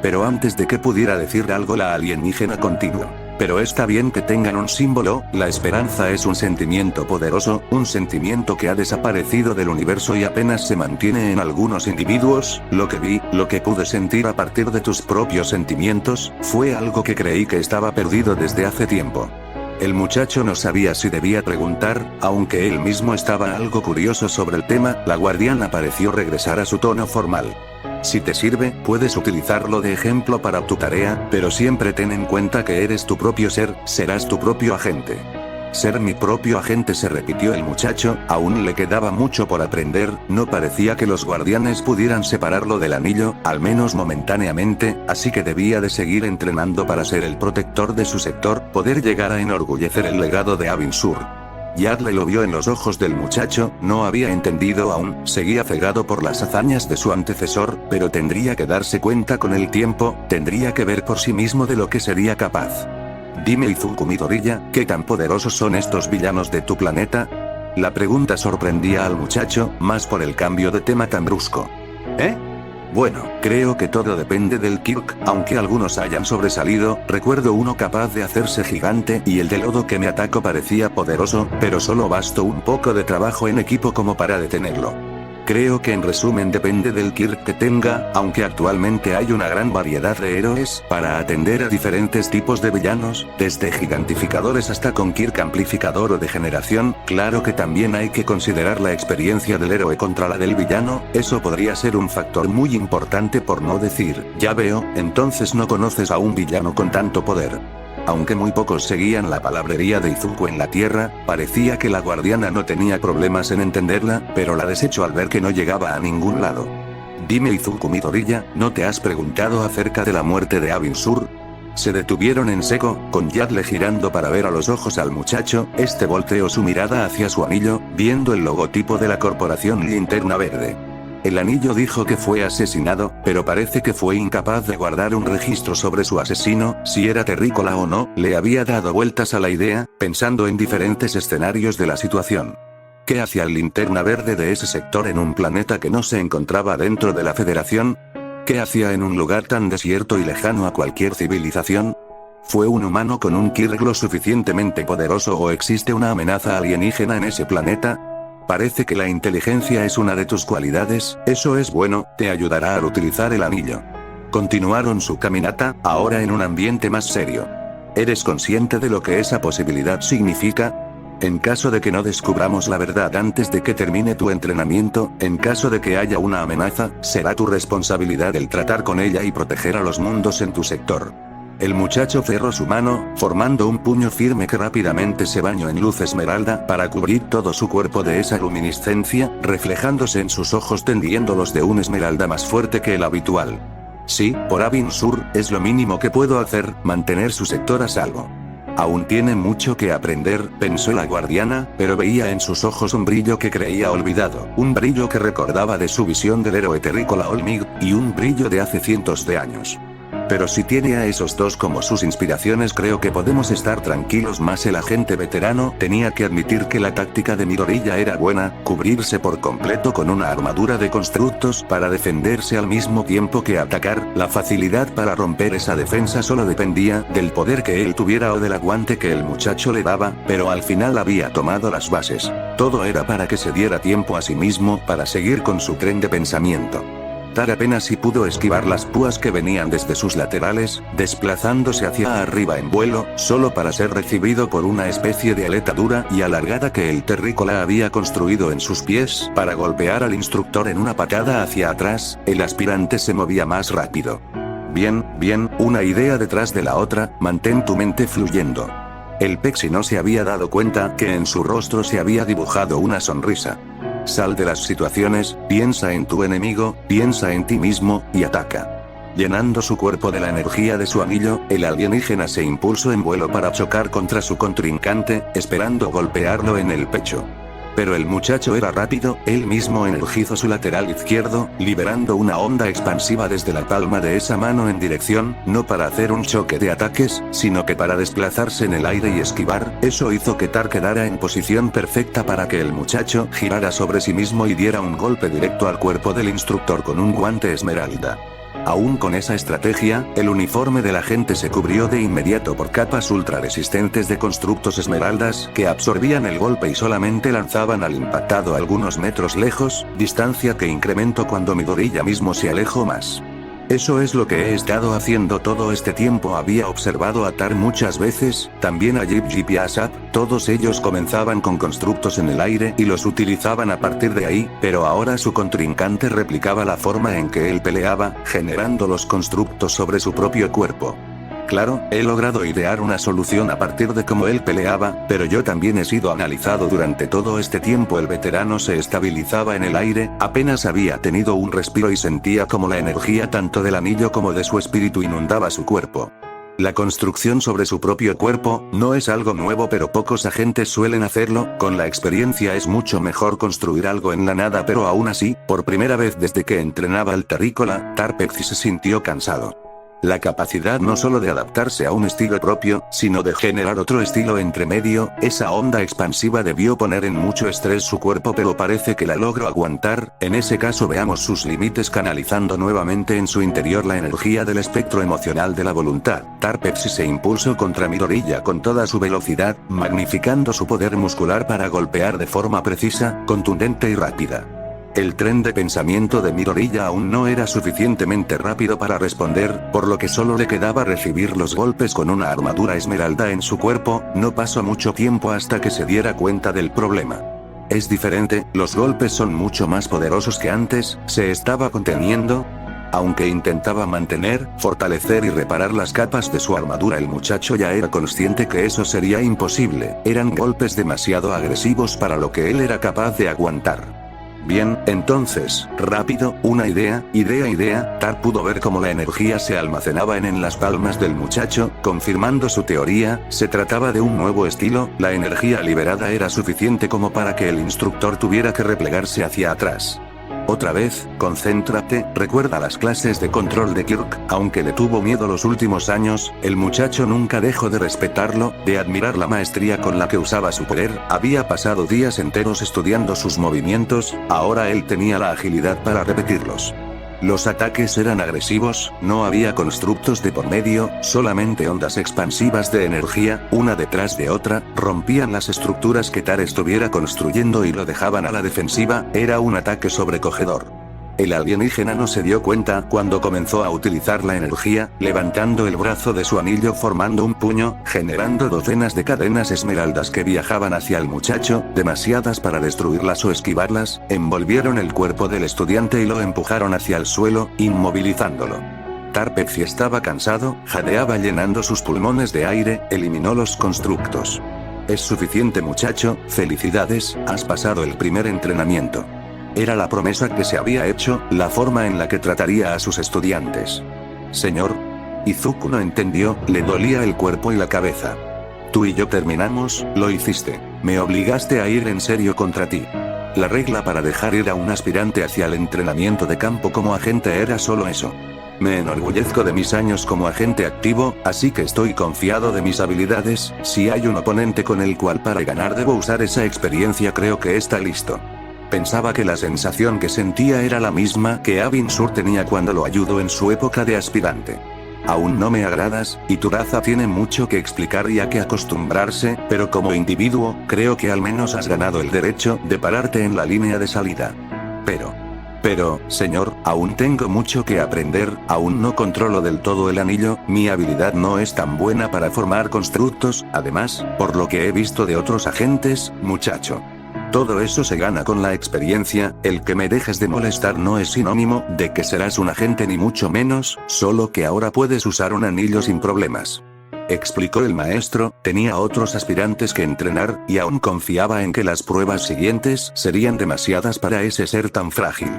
Pero antes de que pudiera decir algo la alienígena continuó. Pero está bien que tengan un símbolo, la esperanza es un sentimiento poderoso, un sentimiento que ha desaparecido del universo y apenas se mantiene en algunos individuos, lo que vi, lo que pude sentir a partir de tus propios sentimientos, fue algo que creí que estaba perdido desde hace tiempo. El muchacho no sabía si debía preguntar, aunque él mismo estaba algo curioso sobre el tema, la guardiana pareció regresar a su tono formal. Si te sirve, puedes utilizarlo de ejemplo para tu tarea, pero siempre ten en cuenta que eres tu propio ser, serás tu propio agente. Ser mi propio agente, se repitió el muchacho, aún le quedaba mucho por aprender, no parecía que los guardianes pudieran separarlo del anillo, al menos momentáneamente, así que debía de seguir entrenando para ser el protector de su sector, poder llegar a enorgullecer el legado de Abin Sur. Yadle lo vio en los ojos del muchacho, no había entendido aún, seguía cegado por las hazañas de su antecesor, pero tendría que darse cuenta con el tiempo, tendría que ver por sí mismo de lo que sería capaz. Dime Izuku Midoriya, ¿qué tan poderosos son estos villanos de tu planeta? La pregunta sorprendía al muchacho, más por el cambio de tema tan brusco. Bueno, creo que todo depende del Kirk, aunque algunos hayan sobresalido, recuerdo uno capaz de hacerse gigante y el de lodo que me atacó parecía poderoso, pero solo bastó un poco de trabajo en equipo como para detenerlo. Creo que en resumen depende del Kirk que tenga, aunque actualmente hay una gran variedad de héroes, para atender a diferentes tipos de villanos, desde gigantificadores hasta con Kirk amplificador o de generación, claro que también hay que considerar la experiencia del héroe contra la del villano, eso podría ser un factor muy importante por no decir, ya veo, entonces no conoces a un villano con tanto poder. Aunque muy pocos seguían la palabrería de Izuku en la Tierra, parecía que la guardiana no tenía problemas en entenderla, pero la desechó al ver que no llegaba a ningún lado. Dime Izuku Midoriya, ¿no te has preguntado acerca de la muerte de Abin Sur? Se detuvieron en seco, con Yadle girando para ver a los ojos al muchacho. Este volteó su mirada hacia su anillo, viendo el logotipo de la corporación Linterna Verde. El anillo dijo que fue asesinado, pero parece que fue incapaz de guardar un registro sobre su asesino, si era terrícola o no. Le había dado vueltas a la idea, pensando en diferentes escenarios de la situación. ¿Qué hacía el Linterna Verde de ese sector en un planeta que no se encontraba dentro de la Federación? ¿Qué hacía en un lugar tan desierto y lejano a cualquier civilización? ¿Fue un humano con un Kirk lo suficientemente poderoso o existe una amenaza alienígena en ese planeta? Parece que la inteligencia es una de tus cualidades, eso es bueno, te ayudará a utilizar el anillo. Continuaron su caminata, ahora en un ambiente más serio. ¿Eres consciente de lo que esa posibilidad significa? En caso de que no descubramos la verdad antes de que termine tu entrenamiento, en caso de que haya una amenaza, será tu responsabilidad el tratar con ella y proteger a los mundos en tu sector. El muchacho cerró su mano, formando un puño firme que rápidamente se bañó en luz esmeralda para cubrir todo su cuerpo de esa luminiscencia, reflejándose en sus ojos tendiéndolos de un esmeralda más fuerte que el habitual. Sí, por Abin Sur, es lo mínimo que puedo hacer, mantener su sector a salvo. Aún tiene mucho que aprender, pensó la guardiana, pero veía en sus ojos un brillo que creía olvidado, un brillo que recordaba de su visión del héroe terrícola Olmig, y un brillo de hace cientos de años. Pero si tiene a esos dos como sus inspiraciones, creo que podemos estar tranquilos. Más el agente veterano tenía que admitir que la táctica de Midoriya era buena, cubrirse por completo con una armadura de constructos para defenderse al mismo tiempo que atacar. La facilidad para romper esa defensa solo dependía del poder que él tuviera o del aguante que el muchacho le daba, pero al final había tomado las bases. Todo era para que se diera tiempo a sí mismo para seguir con su tren de pensamiento. Tar apenas si pudo esquivar las púas que venían desde sus laterales, desplazándose hacia arriba en vuelo, solo para ser recibido por una especie de aleta dura y alargada que el terrícola había construido en sus pies para golpear al instructor en una patada hacia atrás. El aspirante se movía más rápido. Bien, una idea detrás de la otra, mantén tu mente fluyendo. El Pexi no se había dado cuenta que en su rostro se había dibujado una sonrisa. Sal de las situaciones, piensa en tu enemigo, piensa en ti mismo, y ataca. Llenando su cuerpo de la energía de su anillo, el alienígena se impulsó en vuelo para chocar contra su contrincante, esperando golpearlo en el pecho. Pero el muchacho era rápido, él mismo energizó su lateral izquierdo, liberando una onda expansiva desde la palma de esa mano en dirección, no para hacer un choque de ataques, sino que para desplazarse en el aire y esquivar. Eso hizo que Tar quedara en posición perfecta para que el muchacho girara sobre sí mismo y diera un golpe directo al cuerpo del instructor con un guante esmeralda. Aún con esa estrategia, el uniforme del agente se cubrió de inmediato por capas ultra resistentes de constructos esmeraldas que absorbían el golpe y solamente lanzaban al impactado algunos metros lejos, distancia que incrementó cuando Midoriya mismo se alejó más. Eso es lo que he estado haciendo todo este tiempo. Había observado a Tar muchas veces, también a Jip y a Asap, todos ellos comenzaban con constructos en el aire y los utilizaban a partir de ahí, pero ahora su contrincante replicaba la forma en que él peleaba, generando los constructos sobre su propio cuerpo. Claro, he logrado idear una solución a partir de cómo él peleaba, pero yo también he sido analizado durante todo este tiempo. El veterano se estabilizaba en el aire, apenas había tenido un respiro y sentía como la energía tanto del anillo como de su espíritu inundaba su cuerpo. La construcción sobre su propio cuerpo no es algo nuevo, pero pocos agentes suelen hacerlo. Con la experiencia es mucho mejor construir algo en la nada, pero aún así, por primera vez desde que entrenaba al terrícola, Tarpexi se sintió cansado. La capacidad no solo de adaptarse a un estilo propio, sino de generar otro estilo entre medio, esa onda expansiva debió poner en mucho estrés su cuerpo, pero parece que la logró aguantar. En ese caso veamos sus límites, canalizando nuevamente en su interior la energía del espectro emocional de la voluntad. Tarpexi se impulsó contra Midoriya con toda su velocidad, magnificando su poder muscular para golpear de forma precisa, contundente y rápida. El tren de pensamiento de Midoriya aún no era suficientemente rápido para responder, por lo que solo le quedaba recibir los golpes con una armadura esmeralda en su cuerpo. No pasó mucho tiempo hasta que se diera cuenta del problema. Es diferente, los golpes son mucho más poderosos que antes. Se estaba conteniendo. Aunque intentaba mantener, fortalecer y reparar las capas de su armadura, el muchacho ya era consciente que eso sería imposible. Eran golpes demasiado agresivos para lo que él era capaz de aguantar. Bien, entonces, rápido, una idea. Tar pudo ver cómo la energía se almacenaba en las palmas del muchacho, confirmando su teoría. Se trataba de un nuevo estilo, la energía liberada era suficiente como para que el instructor tuviera que replegarse hacia atrás. Otra vez, concéntrate, recuerda las clases de control de Kirk. Aunque le tuvo miedo los últimos años, el muchacho nunca dejó de respetarlo, de admirar la maestría con la que usaba su poder. Había pasado días enteros estudiando sus movimientos, ahora él tenía la agilidad para repetirlos. Los ataques eran agresivos, no había constructos de por medio, solamente ondas expansivas de energía, una detrás de otra, rompían las estructuras que Tar estuviera construyendo y lo dejaban a la defensiva. Era un ataque sobrecogedor. El alienígena no se dio cuenta cuando comenzó a utilizar la energía, levantando el brazo de su anillo formando un puño, generando docenas de cadenas esmeraldas que viajaban hacia el muchacho, demasiadas para destruirlas o esquivarlas, envolvieron el cuerpo del estudiante y lo empujaron hacia el suelo, inmovilizándolo. Tarpexi estaba cansado, jadeaba llenando sus pulmones de aire, eliminó los constructos. Es suficiente muchacho, felicidades, has pasado el primer entrenamiento. Era la promesa que se había hecho, la forma en la que trataría a sus estudiantes. Señor. Izuku no entendió, le dolía el cuerpo y la cabeza. Tú y yo terminamos, lo hiciste. Me obligaste a ir en serio contra ti. La regla para dejar ir a un aspirante hacia el entrenamiento de campo como agente era solo eso. Me enorgullezco de mis años como agente activo, así que estoy confiado de mis habilidades. Si hay un oponente con el cual para ganar debo usar esa experiencia, creo que está listo. Pensaba que la sensación que sentía era la misma que Abin Sur tenía cuando lo ayudó en su época de aspirante. Aún no me agradas, y tu raza tiene mucho que explicar y a que acostumbrarse, pero como individuo, creo que al menos has ganado el derecho de pararte en la línea de salida. Pero, señor, aún tengo mucho que aprender, aún no controlo del todo el anillo, mi habilidad no es tan buena para formar constructos, además, por lo que he visto de otros agentes, muchacho. Todo eso se gana con la experiencia, el que me dejes de molestar no es sinónimo de que serás un agente ni mucho menos, solo que ahora puedes usar un anillo sin problemas. Explicó el maestro, tenía otros aspirantes que entrenar, y aún confiaba en que las pruebas siguientes serían demasiadas para ese ser tan frágil.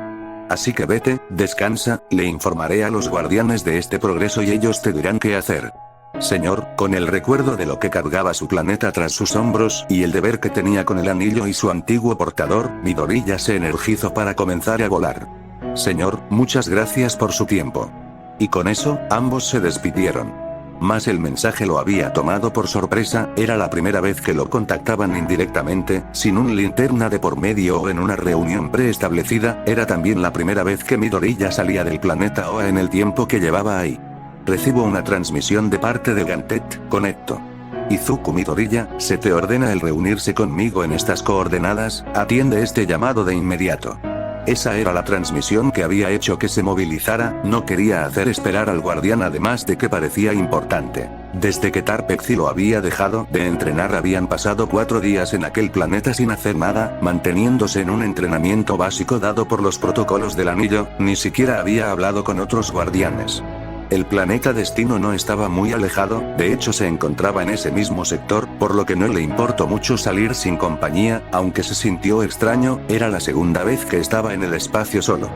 Así que vete, descansa, le informaré a los guardianes de este progreso y ellos te dirán qué hacer. Señor, con el recuerdo de lo que cargaba su planeta tras sus hombros y el deber que tenía con el anillo y su antiguo portador, Midoriya se energizó para comenzar a volar. Señor, muchas gracias por su tiempo. Y con eso, ambos se despidieron. Mas el mensaje lo había tomado por sorpresa, era la primera vez que lo contactaban indirectamente, sin un linterna de por medio o en una reunión preestablecida, era también la primera vez que Midoriya salía del planeta Oa en el tiempo que llevaba ahí. Recibo una transmisión de parte de Gantet, conecto. Izuku Midoriya, se te ordena el reunirse conmigo en estas coordenadas, atiende este llamado de inmediato. Esa era la transmisión que había hecho que se movilizara, no quería hacer esperar al guardián además de que parecía importante. Desde que Tarpexi lo había dejado de entrenar habían pasado 4 días en aquel planeta sin hacer nada, manteniéndose en un entrenamiento básico dado por los protocolos del anillo, ni siquiera había hablado con otros guardianes. El planeta destino no estaba muy alejado, de hecho se encontraba en ese mismo sector, por lo que no le importó mucho salir sin compañía, aunque se sintió extraño, era la segunda vez que estaba en el espacio solo.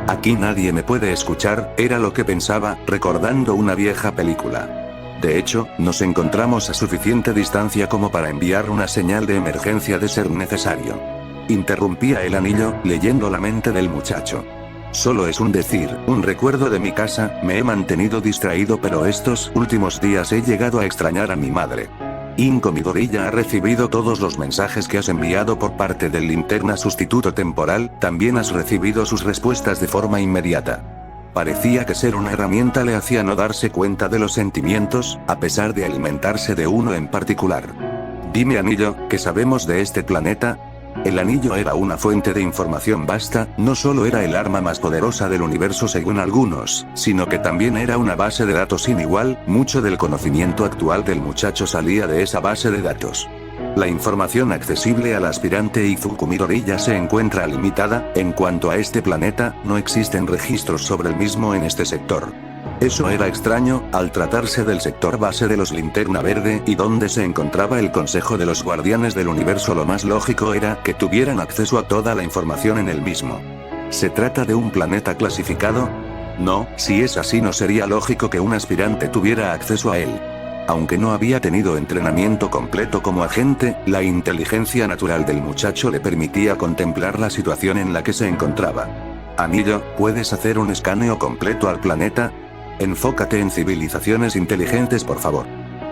Aquí nadie me puede escuchar, era lo que pensaba, recordando una vieja película. De hecho, nos encontramos a suficiente distancia como para enviar una señal de emergencia de ser necesario. Interrumpía el anillo, leyendo la mente del muchacho. Solo es un decir, un recuerdo de mi casa, me he mantenido distraído pero estos últimos días he llegado a extrañar a mi madre. Inko Midoriya ha recibido todos los mensajes que has enviado por parte del linterna sustituto temporal, también has recibido sus respuestas de forma inmediata. Parecía que ser una herramienta le hacía no darse cuenta de los sentimientos, a pesar de alimentarse de uno en particular. Dime anillo, ¿qué sabemos de este planeta? El anillo era una fuente de información vasta, no solo era el arma más poderosa del universo según algunos, sino que también era una base de datos sin igual, mucho del conocimiento actual del muchacho salía de esa base de datos. La información accesible al aspirante Izuku Midoriya se encuentra limitada, en cuanto a este planeta, no existen registros sobre el mismo en este sector. Eso era extraño, al tratarse del sector base de los Linterna Verde y donde se encontraba el Consejo de los Guardianes del Universo, lo más lógico era que tuvieran acceso a toda la información en el mismo. ¿Se trata de un planeta clasificado? No, si es así no sería lógico que un aspirante tuviera acceso a él. Aunque no había tenido entrenamiento completo como agente, la inteligencia natural del muchacho le permitía contemplar la situación en la que se encontraba. Anillo, ¿puedes hacer un escaneo completo al planeta? Enfócate en civilizaciones inteligentes, por favor.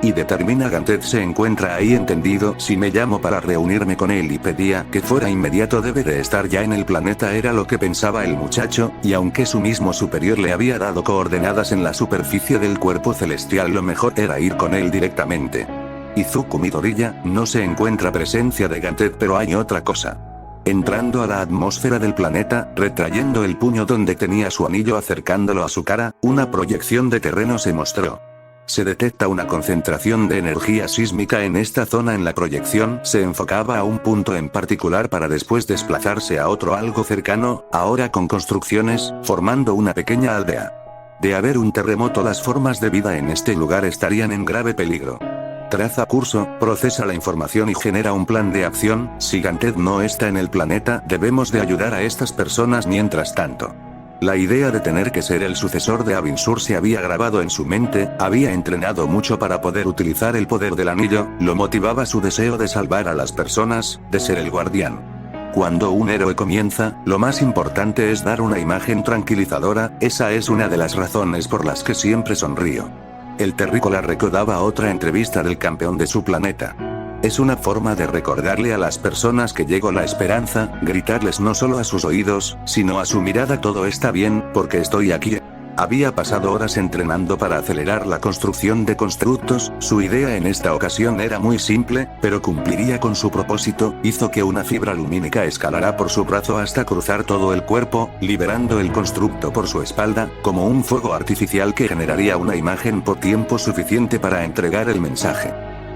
Y determina Gantet se encuentra ahí, entendido. Si me llamo para reunirme con él y pedía que fuera inmediato, debe de estar ya en el planeta, era lo que pensaba el muchacho, y aunque su mismo superior le había dado coordenadas en la superficie del cuerpo celestial, lo mejor era ir con él directamente. Izuku Midoriya, no se encuentra presencia de Gantet, pero hay otra cosa. Entrando a la atmósfera del planeta, retrayendo el puño donde tenía su anillo, acercándolo a su cara, una proyección de terreno se mostró. Se detecta una concentración de energía sísmica en esta zona. En la proyección se enfocaba a un punto en particular para después desplazarse a otro algo cercano, ahora con construcciones, formando una pequeña aldea. De haber un terremoto, las formas de vida en este lugar estarían en grave peligro. Traza curso, procesa la información y genera un plan de acción. Si Gantet no está en el planeta, debemos de ayudar a estas personas mientras tanto. La idea de tener que ser el sucesor de Abinsur se había grabado en su mente, había entrenado mucho para poder utilizar el poder del anillo, lo motivaba su deseo de salvar a las personas, de ser el guardián. Cuando un héroe comienza, lo más importante es dar una imagen tranquilizadora, esa es una de las razones por las que siempre sonrío. El terrícola recordaba otra entrevista del campeón de su planeta. Es una forma de recordarle a las personas que llegó la esperanza, gritarles no solo a sus oídos, sino a su mirada: todo está bien, porque estoy aquí. Había pasado horas entrenando para acelerar la construcción de constructos, su idea en esta ocasión era muy simple, pero cumpliría con su propósito, hizo que una fibra lumínica escalara por su brazo hasta cruzar todo el cuerpo, liberando el constructo por su espalda, como un fuego artificial que generaría una imagen por tiempo suficiente para entregar el mensaje.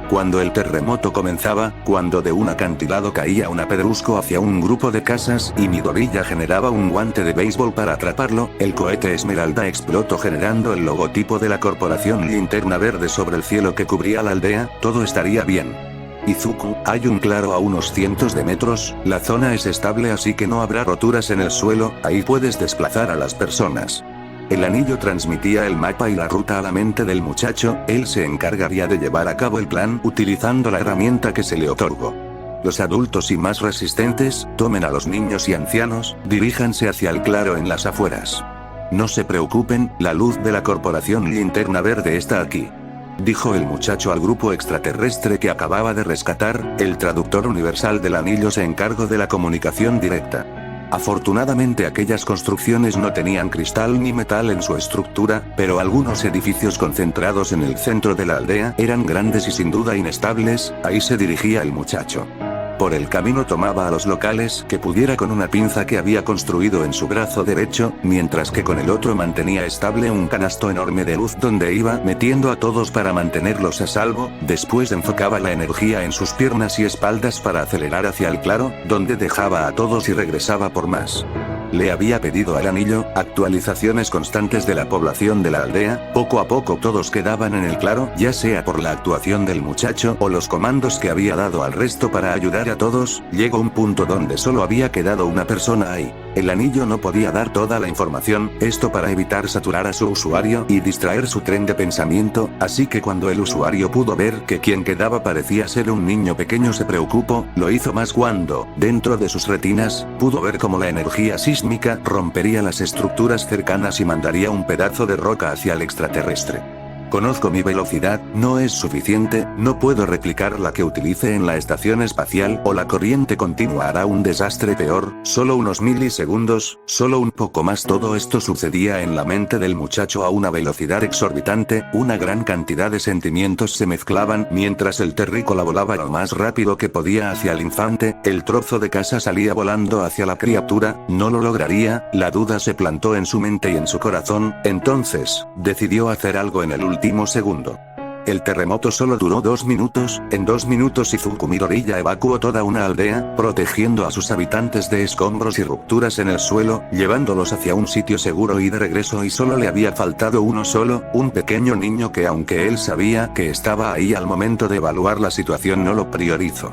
Cuando el terremoto comenzaba, cuando de un acantilado caía un pedrusco hacia un grupo de casas y Midoriya generaba un guante de béisbol para atraparlo, el cohete Esmeralda explotó generando el logotipo de la corporación Linterna Verde sobre el cielo que cubría la aldea. Todo estaría bien. Izuku, hay un claro a unos cientos de metros, la zona es estable así que no habrá roturas en el suelo, ahí puedes desplazar a las personas. El anillo transmitía el mapa y la ruta a la mente del muchacho, él se encargaría de llevar a cabo el plan utilizando la herramienta que se le otorgó. Los adultos y más resistentes, tomen a los niños y ancianos, diríjanse hacia el claro en las afueras. No se preocupen, la luz de la corporación Linterna Verde está aquí, dijo el muchacho al grupo extraterrestre que acababa de rescatar. El traductor universal del anillo se encargó de la comunicación directa. Afortunadamente aquellas construcciones no tenían cristal ni metal en su estructura, pero algunos edificios concentrados en el centro de la aldea eran grandes y sin duda inestables. Ahí se dirigía el muchacho. Por el camino tomaba a los locales que pudiera con una pinza que había construido en su brazo derecho, mientras que con el otro mantenía estable un canasto enorme de luz donde iba metiendo a todos para mantenerlos a salvo. Después enfocaba la energía en sus piernas y espaldas para acelerar hacia el claro, donde dejaba a todos y regresaba por más. Le había pedido al anillo actualizaciones constantes de la población de la aldea. Poco a poco todos quedaban en el claro, ya sea por la actuación del muchacho o los comandos que había dado al resto para ayudar a todos. Llegó un punto donde solo había quedado una persona ahí. El anillo no podía dar toda la información, esto para evitar saturar a su usuario y distraer su tren de pensamiento, así que cuando el usuario pudo ver que quien quedaba parecía ser un niño pequeño se preocupó, lo hizo más cuando, dentro de sus retinas, pudo ver cómo la energía sísmica rompería las estructuras cercanas y mandaría un pedazo de roca hacia el extraterrestre. Conozco mi velocidad, no es suficiente, no puedo replicar la que utilice en la estación espacial o la corriente continua hará un desastre peor, solo unos milisegundos, solo un poco más. Todo esto sucedía en la mente del muchacho a una velocidad exorbitante, una gran cantidad de sentimientos se mezclaban mientras el terrícola volaba lo más rápido que podía hacia el infante, el trozo de casa salía volando hacia la criatura, no lo lograría, la duda se plantó en su mente y en su corazón, entonces, decidió hacer algo en el último segundo. El terremoto solo duró 2 minutos, en 2 minutos Izuku Midoriya evacuó toda una aldea, protegiendo a sus habitantes de escombros y rupturas en el suelo, llevándolos hacia un sitio seguro y de regreso, y solo le había faltado uno solo, un pequeño niño que, aunque él sabía que estaba ahí al momento de evaluar la situación, no lo priorizó.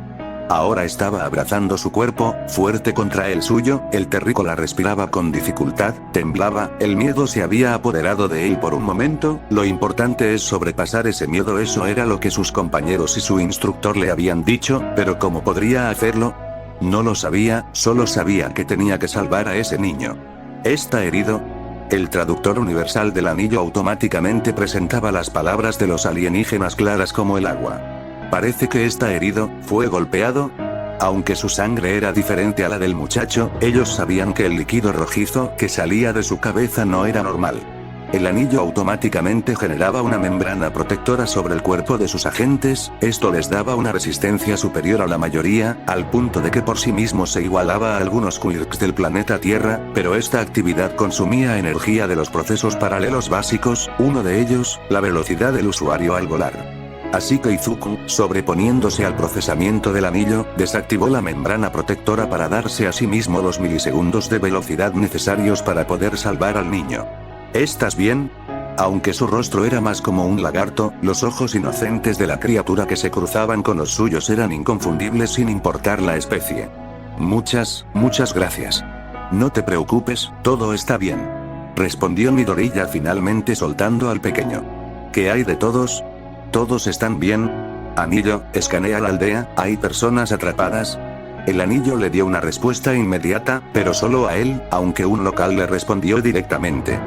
Ahora estaba abrazando su cuerpo, fuerte contra el suyo, el terrícola respiraba con dificultad, temblaba, el miedo se había apoderado de él por un momento, lo importante es sobrepasar ese miedo, eso era lo que sus compañeros y su instructor le habían dicho, pero ¿cómo podría hacerlo? No lo sabía, solo sabía que tenía que salvar a ese niño. ¿Está herido? El traductor universal del anillo automáticamente presentaba las palabras de los alienígenas claras como el agua. Parece que está herido, ¿fue golpeado? Aunque su sangre era diferente a la del muchacho, ellos sabían que el líquido rojizo que salía de su cabeza no era normal. El anillo automáticamente generaba una membrana protectora sobre el cuerpo de sus agentes, esto les daba una resistencia superior a la mayoría, al punto de que por sí mismo se igualaba a algunos quirks del planeta Tierra, pero esta actividad consumía energía de los procesos paralelos básicos, uno de ellos, la velocidad del usuario al volar. Así que Izuku, sobreponiéndose al procesamiento del anillo, desactivó la membrana protectora para darse a sí mismo los milisegundos de velocidad necesarios para poder salvar al niño. ¿Estás bien? Aunque su rostro era más como un lagarto, los ojos inocentes de la criatura que se cruzaban con los suyos eran inconfundibles sin importar la especie. Muchas gracias. No te preocupes, todo está bien. Respondió Midoriya finalmente soltando al pequeño. ¿Qué hay de todos? ¿Todos están bien? Anillo, escanea la aldea, ¿hay personas atrapadas? El anillo le dio una respuesta inmediata, pero solo a él, aunque un local le respondió directamente.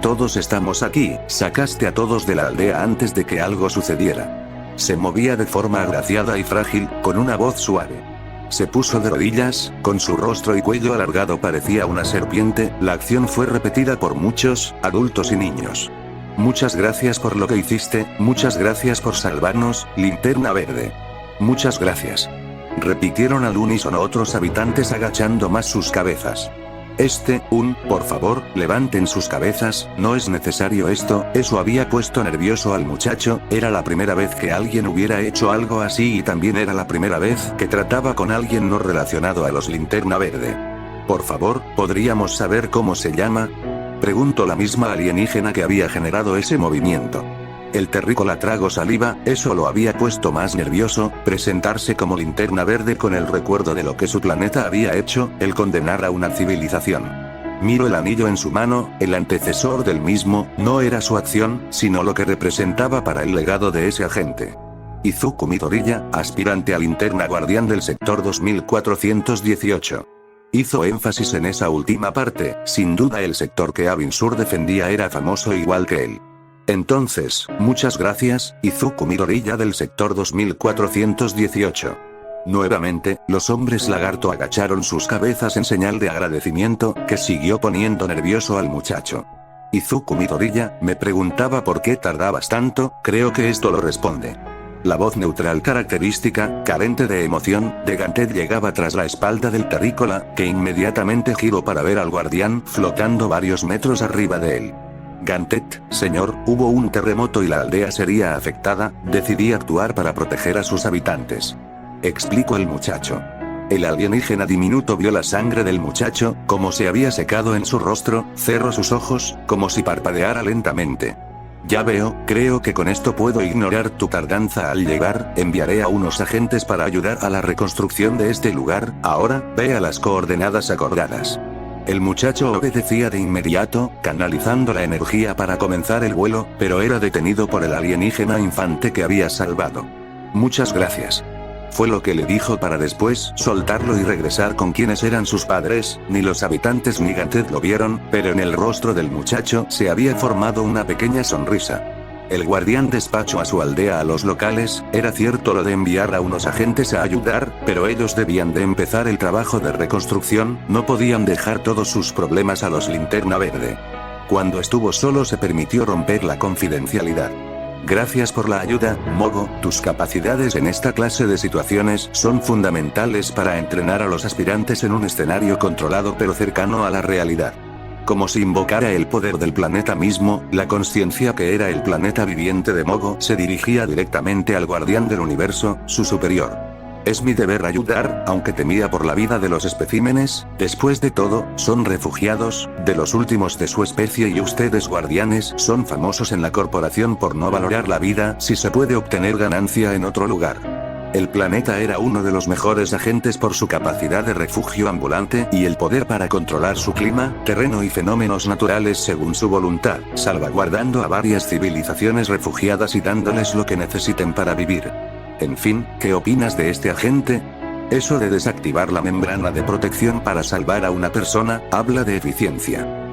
Todos estamos aquí, sacaste a todos de la aldea antes de que algo sucediera. Se movía de forma agraciada y frágil, con una voz suave. Se puso de rodillas, con su rostro y cuello alargado parecía una serpiente, la acción fue repetida por muchos, adultos y niños. Muchas gracias por lo que hiciste, muchas gracias por salvarnos, Linterna Verde. Muchas gracias. Repitieron al unísono otros habitantes agachando más sus cabezas. Por favor, levanten sus cabezas, no es necesario esto, eso había puesto nervioso al muchacho, era la primera vez que alguien hubiera hecho algo así y también era la primera vez que trataba con alguien no relacionado a los Linterna Verde. Por favor, ¿podríamos saber cómo se llama? Preguntó la misma alienígena que había generado ese movimiento. El terrícola tragó saliva, eso lo había puesto más nervioso, presentarse como Linterna Verde con el recuerdo de lo que su planeta había hecho, el condenar a una civilización. Miró el anillo en su mano, el antecesor del mismo, no era su acción, sino lo que representaba para el legado de ese agente. Izuku Midoriya, aspirante a Linterna Guardián del sector 2418. Hizo énfasis en esa última parte, sin duda el sector que Abin Sur defendía era famoso igual que él. Entonces, muchas gracias, Izuku Midoriya del sector 2418. Nuevamente, los hombres lagarto agacharon sus cabezas en señal de agradecimiento, que siguió poniendo nervioso al muchacho. Izuku Midoriya, me preguntaba por qué tardabas tanto, creo que esto lo responde. La voz neutral característica, carente de emoción, de Gantet llegaba tras la espalda del terrícola, que inmediatamente giró para ver al guardián flotando varios metros arriba de él. Gantet, señor, hubo un terremoto y la aldea sería afectada, decidí actuar para proteger a sus habitantes. Explicó el muchacho. El alienígena diminuto vio la sangre del muchacho, como se había secado en su rostro, cerró sus ojos, como si parpadeara lentamente. Ya veo, creo que con esto puedo ignorar tu tardanza al llegar, enviaré a unos agentes para ayudar a la reconstrucción de este lugar, ahora, ve a las coordenadas acordadas. El muchacho obedecía de inmediato, canalizando la energía para comenzar el vuelo, pero era detenido por el alienígena infante que había salvado. Muchas gracias. Fue lo que le dijo para después soltarlo y regresar con quienes eran sus padres, ni los habitantes ni Gantet lo vieron, pero en el rostro del muchacho se había formado una pequeña sonrisa. El guardián despachó a su aldea a los locales, era cierto lo de enviar a unos agentes a ayudar, pero ellos debían de empezar el trabajo de reconstrucción, no podían dejar todos sus problemas a los Linterna Verde. Cuando estuvo solo se permitió romper la confidencialidad. Gracias por la ayuda, Mogo, tus capacidades en esta clase de situaciones son fundamentales para entrenar a los aspirantes en un escenario controlado pero cercano a la realidad. Como si invocara el poder del planeta mismo, la conciencia que era el planeta viviente de Mogo se dirigía directamente al guardián del universo, su superior. Es mi deber ayudar, aunque temía por la vida de los especímenes, después de todo, son refugiados, de los últimos de su especie y ustedes guardianes son famosos en la corporación por no valorar la vida si se puede obtener ganancia en otro lugar. El planeta era uno de los mejores agentes por su capacidad de refugio ambulante y el poder para controlar su clima, terreno y fenómenos naturales según su voluntad, salvaguardando a varias civilizaciones refugiadas y dándoles lo que necesiten para vivir. En fin, ¿qué opinas de este agente? Eso de desactivar la membrana de protección para salvar a una persona, habla de eficiencia.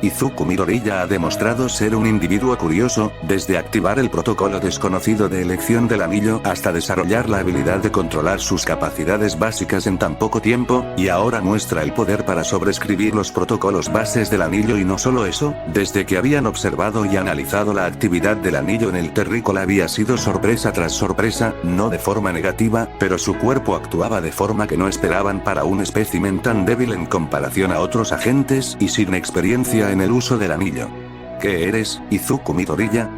Izuku Midoriya ha demostrado ser un individuo curioso, desde activar el protocolo desconocido de elección del anillo hasta desarrollar la habilidad de controlar sus capacidades básicas en tan poco tiempo, y ahora muestra el poder para sobreescribir los protocolos bases del anillo y no solo eso, desde que habían observado y analizado la actividad del anillo en el terrícola había sido sorpresa tras sorpresa, no de forma negativa, pero su cuerpo actuaba de forma que no esperaban para un espécimen tan débil en comparación a otros agentes y sin experiencia en el uso del anillo. ¿Qué eres, Izuku Midoriya?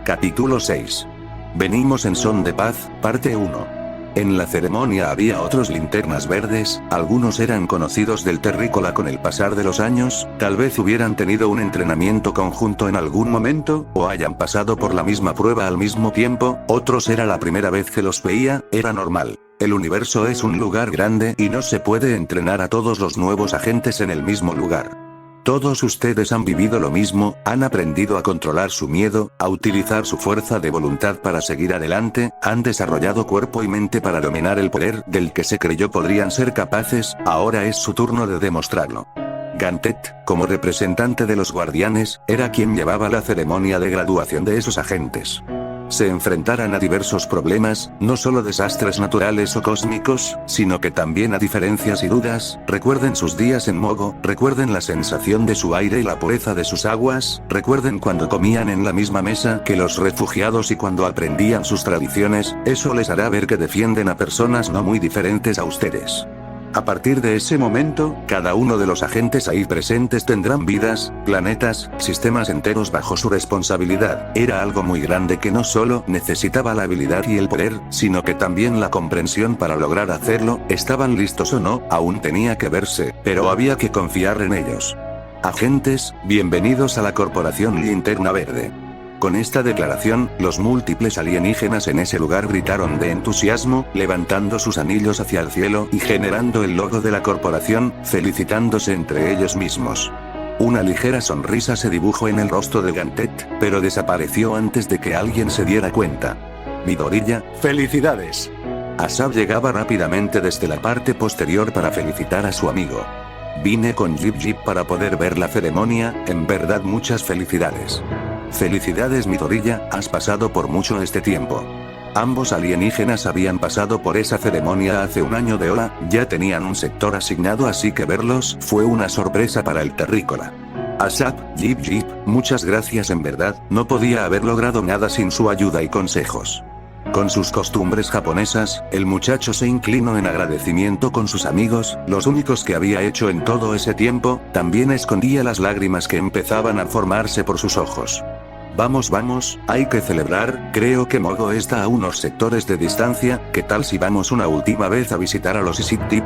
Capítulo 6. Venimos en son de paz, parte 1. En la ceremonia había otros linternas verdes, algunos eran conocidos del terrícola con el pasar de los años, tal vez hubieran tenido un entrenamiento conjunto en algún momento, o hayan pasado por la misma prueba al mismo tiempo, otros era la primera vez que los veía, era normal. El universo es un lugar grande y no se puede entrenar a todos los nuevos agentes en el mismo lugar. Todos ustedes han vivido lo mismo, han aprendido a controlar su miedo, a utilizar su fuerza de voluntad para seguir adelante, han desarrollado cuerpo y mente para dominar el poder del que se creyó podrían ser capaces, ahora es su turno de demostrarlo. Gantet, como representante de los guardianes, era quien llevaba la ceremonia de graduación de esos agentes. Se enfrentarán a diversos problemas, no solo desastres naturales o cósmicos, sino que también a diferencias y dudas. Recuerden sus días en Mogo, recuerden la sensación de su aire y la pureza de sus aguas, recuerden cuando comían en la misma mesa que los refugiados y cuando aprendían sus tradiciones, eso les hará ver que defienden a personas no muy diferentes a ustedes. A partir de ese momento, cada uno de los agentes ahí presentes tendrán vidas, planetas, sistemas enteros bajo su responsabilidad. Era algo muy grande que no solo necesitaba la habilidad y el poder, sino que también la comprensión para lograr hacerlo. ¿Estaban listos o no? Aún tenía que verse, pero había que confiar en ellos. Agentes, bienvenidos a la Corporación Linterna Verde. Con esta declaración, los múltiples alienígenas en ese lugar gritaron de entusiasmo, levantando sus anillos hacia el cielo y generando el logo de la corporación, felicitándose entre ellos mismos. Una ligera sonrisa se dibujó en el rostro de Gantet, pero desapareció antes de que alguien se diera cuenta. Midoriya, ¡felicidades! Asab llegaba rápidamente desde la parte posterior para felicitar a su amigo. Vine con Jip Jip para poder ver la ceremonia, en verdad muchas felicidades. Felicidades Midoriya, has pasado por mucho este tiempo. Ambos alienígenas habían pasado por esa ceremonia hace un año de hora, ya tenían un sector asignado así que verlos fue una sorpresa para el terrícola. Asap, Jip Jip, muchas gracias en verdad, no podía haber logrado nada sin su ayuda y consejos. Con sus costumbres japonesas, el muchacho se inclinó en agradecimiento con sus amigos, los únicos que había hecho en todo ese tiempo, también escondía las lágrimas que empezaban a formarse por sus ojos. Vamos, hay que celebrar, creo que Mogo está a unos sectores de distancia, ¿qué tal si vamos una última vez a visitar a los Isip-Tip?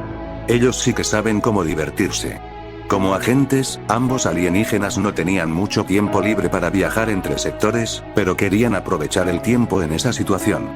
Ellos sí que saben cómo divertirse. Como agentes, ambos alienígenas no tenían mucho tiempo libre para viajar entre sectores, pero querían aprovechar el tiempo en esa situación.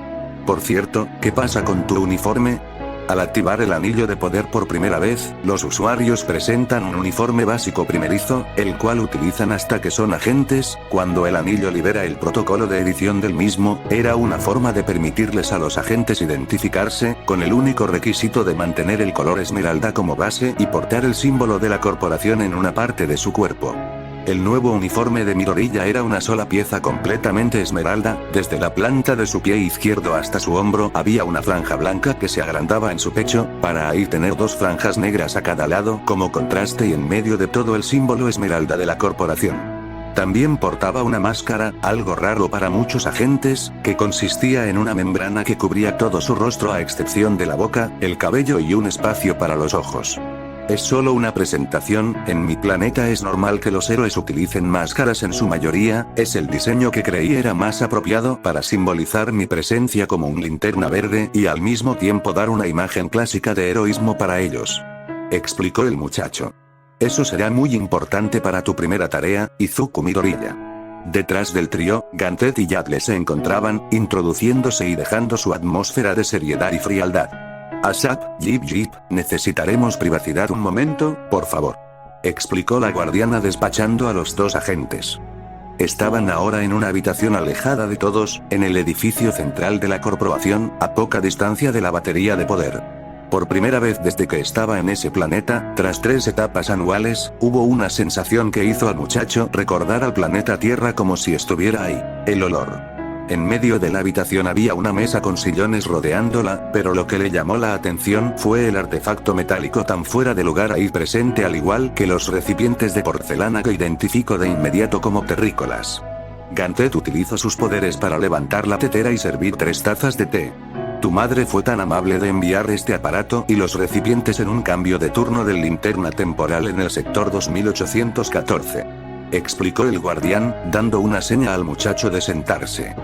Por cierto, ¿qué pasa con tu uniforme? Al activar el anillo de poder por primera vez, los usuarios presentan un uniforme básico primerizo, el cual utilizan hasta que son agentes. Cuando el anillo libera el protocolo de edición del mismo, era una forma de permitirles a los agentes identificarse, con el único requisito de mantener el color esmeralda como base y portar el símbolo de la corporación en una parte de su cuerpo. El nuevo uniforme de Midoriya era una sola pieza completamente esmeralda, desde la planta de su pie izquierdo hasta su hombro había una franja blanca que se agrandaba en su pecho, para ahí tener dos franjas negras a cada lado como contraste y en medio de todo el símbolo esmeralda de la corporación. También portaba una máscara, algo raro para muchos agentes, que consistía en una membrana que cubría todo su rostro a excepción de la boca, el cabello y un espacio para los ojos. Es solo una presentación, en mi planeta es normal que los héroes utilicen máscaras en su mayoría, es el diseño que creí era más apropiado para simbolizar mi presencia como un linterna verde y al mismo tiempo dar una imagen clásica de heroísmo para ellos. Explicó el muchacho. Eso será muy importante para tu primera tarea, Izuku Midoriya. Detrás del trío, Gantet y Yadle se encontraban, introduciéndose y dejando su atmósfera de seriedad y frialdad. Asap, Jip, necesitaremos privacidad un momento, por favor. Explicó la guardiana despachando a los dos agentes. Estaban ahora en una habitación alejada de todos, en el edificio central de la corporación, a poca distancia de la batería de poder. Por primera vez desde que estaba en ese planeta, tras 3 etapas anuales, hubo una sensación que hizo al muchacho recordar al planeta Tierra como si estuviera ahí, el olor. En medio de la habitación había una mesa con sillones rodeándola, pero lo que le llamó la atención fue el artefacto metálico tan fuera de lugar ahí presente, al igual que los recipientes de porcelana que identificó de inmediato como terrícolas. Gantet utilizó sus poderes para levantar la tetera y servir 3 tazas de té. Tu madre fue tan amable de enviar este aparato y los recipientes en un cambio de turno del linterna temporal en el sector 2814. Explicó el guardián, dando una seña al muchacho de sentarse.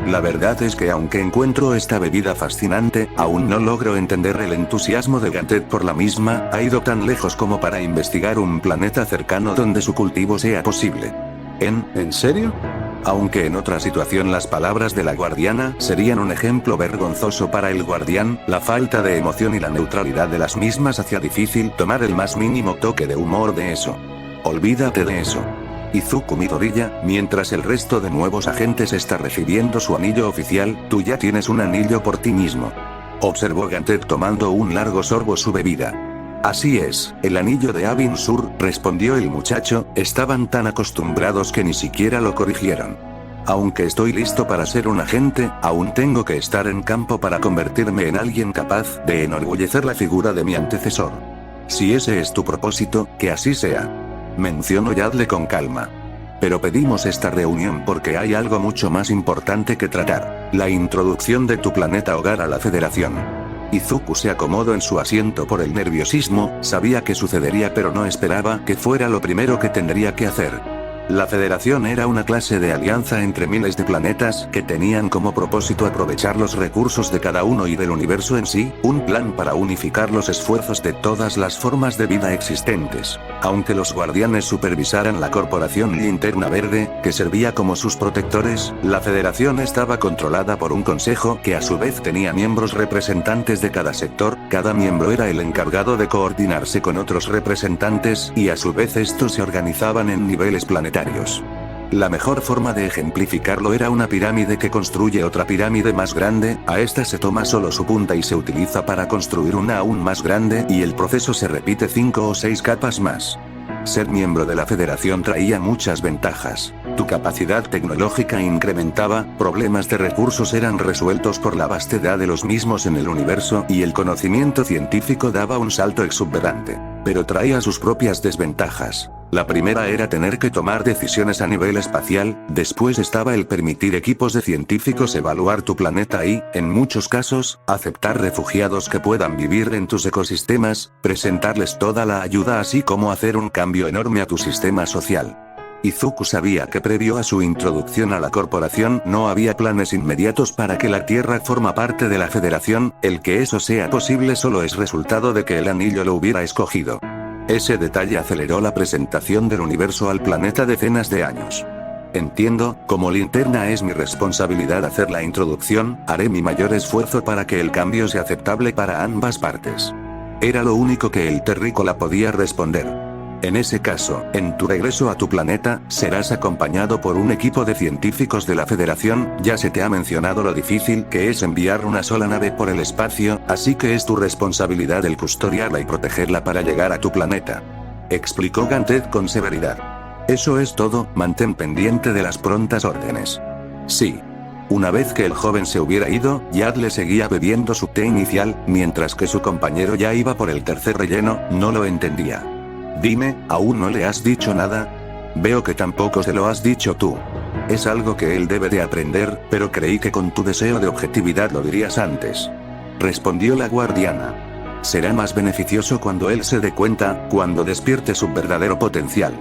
La verdad es que aunque encuentro esta bebida fascinante, aún no logro entender el entusiasmo de Gantet por la misma, ha ido tan lejos como para investigar un planeta cercano donde su cultivo sea posible. ¿En serio? Aunque en otra situación las palabras de la guardiana serían un ejemplo vergonzoso para el guardián, la falta de emoción y la neutralidad de las mismas hacía difícil tomar el más mínimo toque de humor de eso. Olvídate de eso. Izuku Midoriya, mientras el resto de nuevos agentes está recibiendo su anillo oficial, tú ya tienes un anillo por ti mismo. Observó Gantet tomando un largo sorbo su bebida. Así es, el anillo de Abin Sur, respondió el muchacho, estaban tan acostumbrados que ni siquiera lo corrigieron. Aunque estoy listo para ser un agente, aún tengo que estar en campo para convertirme en alguien capaz de enorgullecer la figura de mi antecesor. Si ese es tu propósito, que así sea. Mencionó Yadle con calma. Pero pedimos esta reunión porque hay algo mucho más importante que tratar, la introducción de tu planeta hogar a la Federación. Izuku se acomodó en su asiento por el nerviosismo, sabía que sucedería pero no esperaba que fuera lo primero que tendría que hacer. La Federación era una clase de alianza entre miles de planetas que tenían como propósito aprovechar los recursos de cada uno y del universo en sí, un plan para unificar los esfuerzos de todas las formas de vida existentes. Aunque los guardianes supervisaran la corporación Linterna Verde, que servía como sus protectores, la Federación estaba controlada por un consejo que a su vez tenía miembros representantes de cada sector, cada miembro era el encargado de coordinarse con otros representantes y a su vez estos se organizaban en niveles planetarios. La mejor forma de ejemplificarlo era una pirámide que construye otra pirámide más grande, a esta se toma solo su punta y se utiliza para construir una aún más grande y el proceso se repite 5 o 6 capas más. Ser miembro de la Federación traía muchas ventajas. Tu capacidad tecnológica incrementaba, problemas de recursos eran resueltos por la vastedad de los mismos en el universo y el conocimiento científico daba un salto exuberante. Pero traía sus propias desventajas. La primera era tener que tomar decisiones a nivel espacial, después estaba el permitir equipos de científicos evaluar tu planeta y, en muchos casos, aceptar refugiados que puedan vivir en tus ecosistemas, presentarles toda la ayuda así como hacer un cambio enorme a tu sistema social. Izuku sabía que previo a su introducción a la corporación no había planes inmediatos para que la Tierra forma parte de la Federación, el que eso sea posible solo es resultado de que el anillo lo hubiera escogido. Ese detalle aceleró la presentación del universo al planeta decenas de años. Entiendo, como linterna es mi responsabilidad hacer la introducción, haré mi mayor esfuerzo para que el cambio sea aceptable para ambas partes. Era lo único que el terrícola podía responder. En ese caso, en tu regreso a tu planeta, serás acompañado por un equipo de científicos de la Federación, ya se te ha mencionado lo difícil que es enviar una sola nave por el espacio, así que es tu responsabilidad el custodiarla y protegerla para llegar a tu planeta. Explicó Gantet con severidad. Eso es todo, mantén pendiente de las prontas órdenes. Sí. Una vez que el joven se hubiera ido, Yadle seguía bebiendo su té inicial, mientras que su compañero ya iba por el tercer relleno, no lo entendía. Dime, ¿aún no le has dicho nada? Veo que tampoco se lo has dicho tú. Es algo que él debe de aprender, pero creí que con tu deseo de objetividad lo dirías antes. Respondió la guardiana. será más beneficioso cuando él se dé cuenta, cuando despierte su verdadero potencial.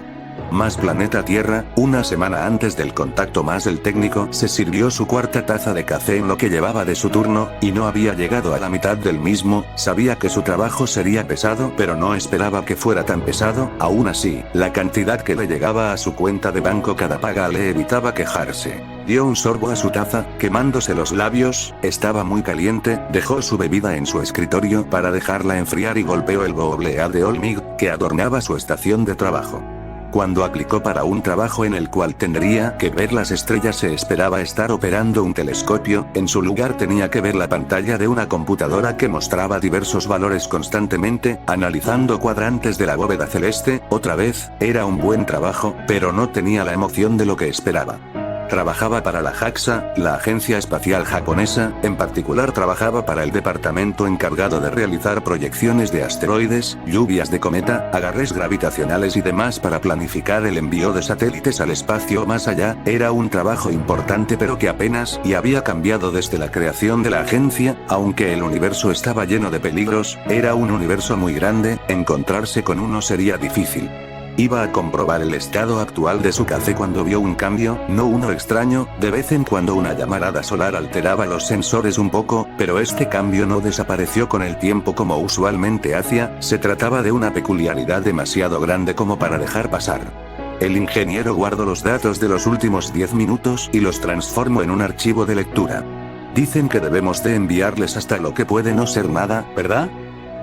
Más planeta Tierra, una semana antes del contacto más el técnico se sirvió su cuarta taza de café en lo que llevaba de su turno, y no había llegado a la mitad del mismo. Sabía que su trabajo sería pesado, pero no esperaba que fuera tan pesado. Aún así, la cantidad que le llegaba a su cuenta de banco cada paga le evitaba quejarse. Dio un sorbo a su taza, quemándose los labios, estaba muy caliente, dejó su bebida en su escritorio para dejarla enfriar y golpeó el Booblead de Olmig, que adornaba su estación de trabajo. Cuando aplicó para un trabajo en el cual tendría que ver las estrellas se esperaba estar operando un telescopio, en su lugar tenía que ver la pantalla de una computadora que mostraba diversos valores constantemente, analizando cuadrantes de la bóveda celeste. Otra vez, era un buen trabajo, pero no tenía la emoción de lo que esperaba. Trabajaba para la JAXA, la agencia espacial japonesa, en particular trabajaba para el departamento encargado de realizar proyecciones de asteroides, lluvias de cometa, agarres gravitacionales y demás para planificar el envío de satélites al espacio más allá. Era un trabajo importante pero que apenas y había cambiado desde la creación de la agencia. Aunque el universo estaba lleno de peligros, era un universo muy grande, encontrarse con uno sería difícil. Iba a comprobar el estado actual de su café cuando vio un cambio, no uno extraño. De vez en cuando una llamarada solar alteraba los sensores un poco, pero este cambio no desapareció con el tiempo como usualmente hacía. Se trataba de una peculiaridad demasiado grande como para dejar pasar. El ingeniero guardó los datos de los últimos 10 minutos y los transformó en un archivo de lectura. Dicen que debemos de enviarles hasta lo que puede no ser nada, ¿verdad?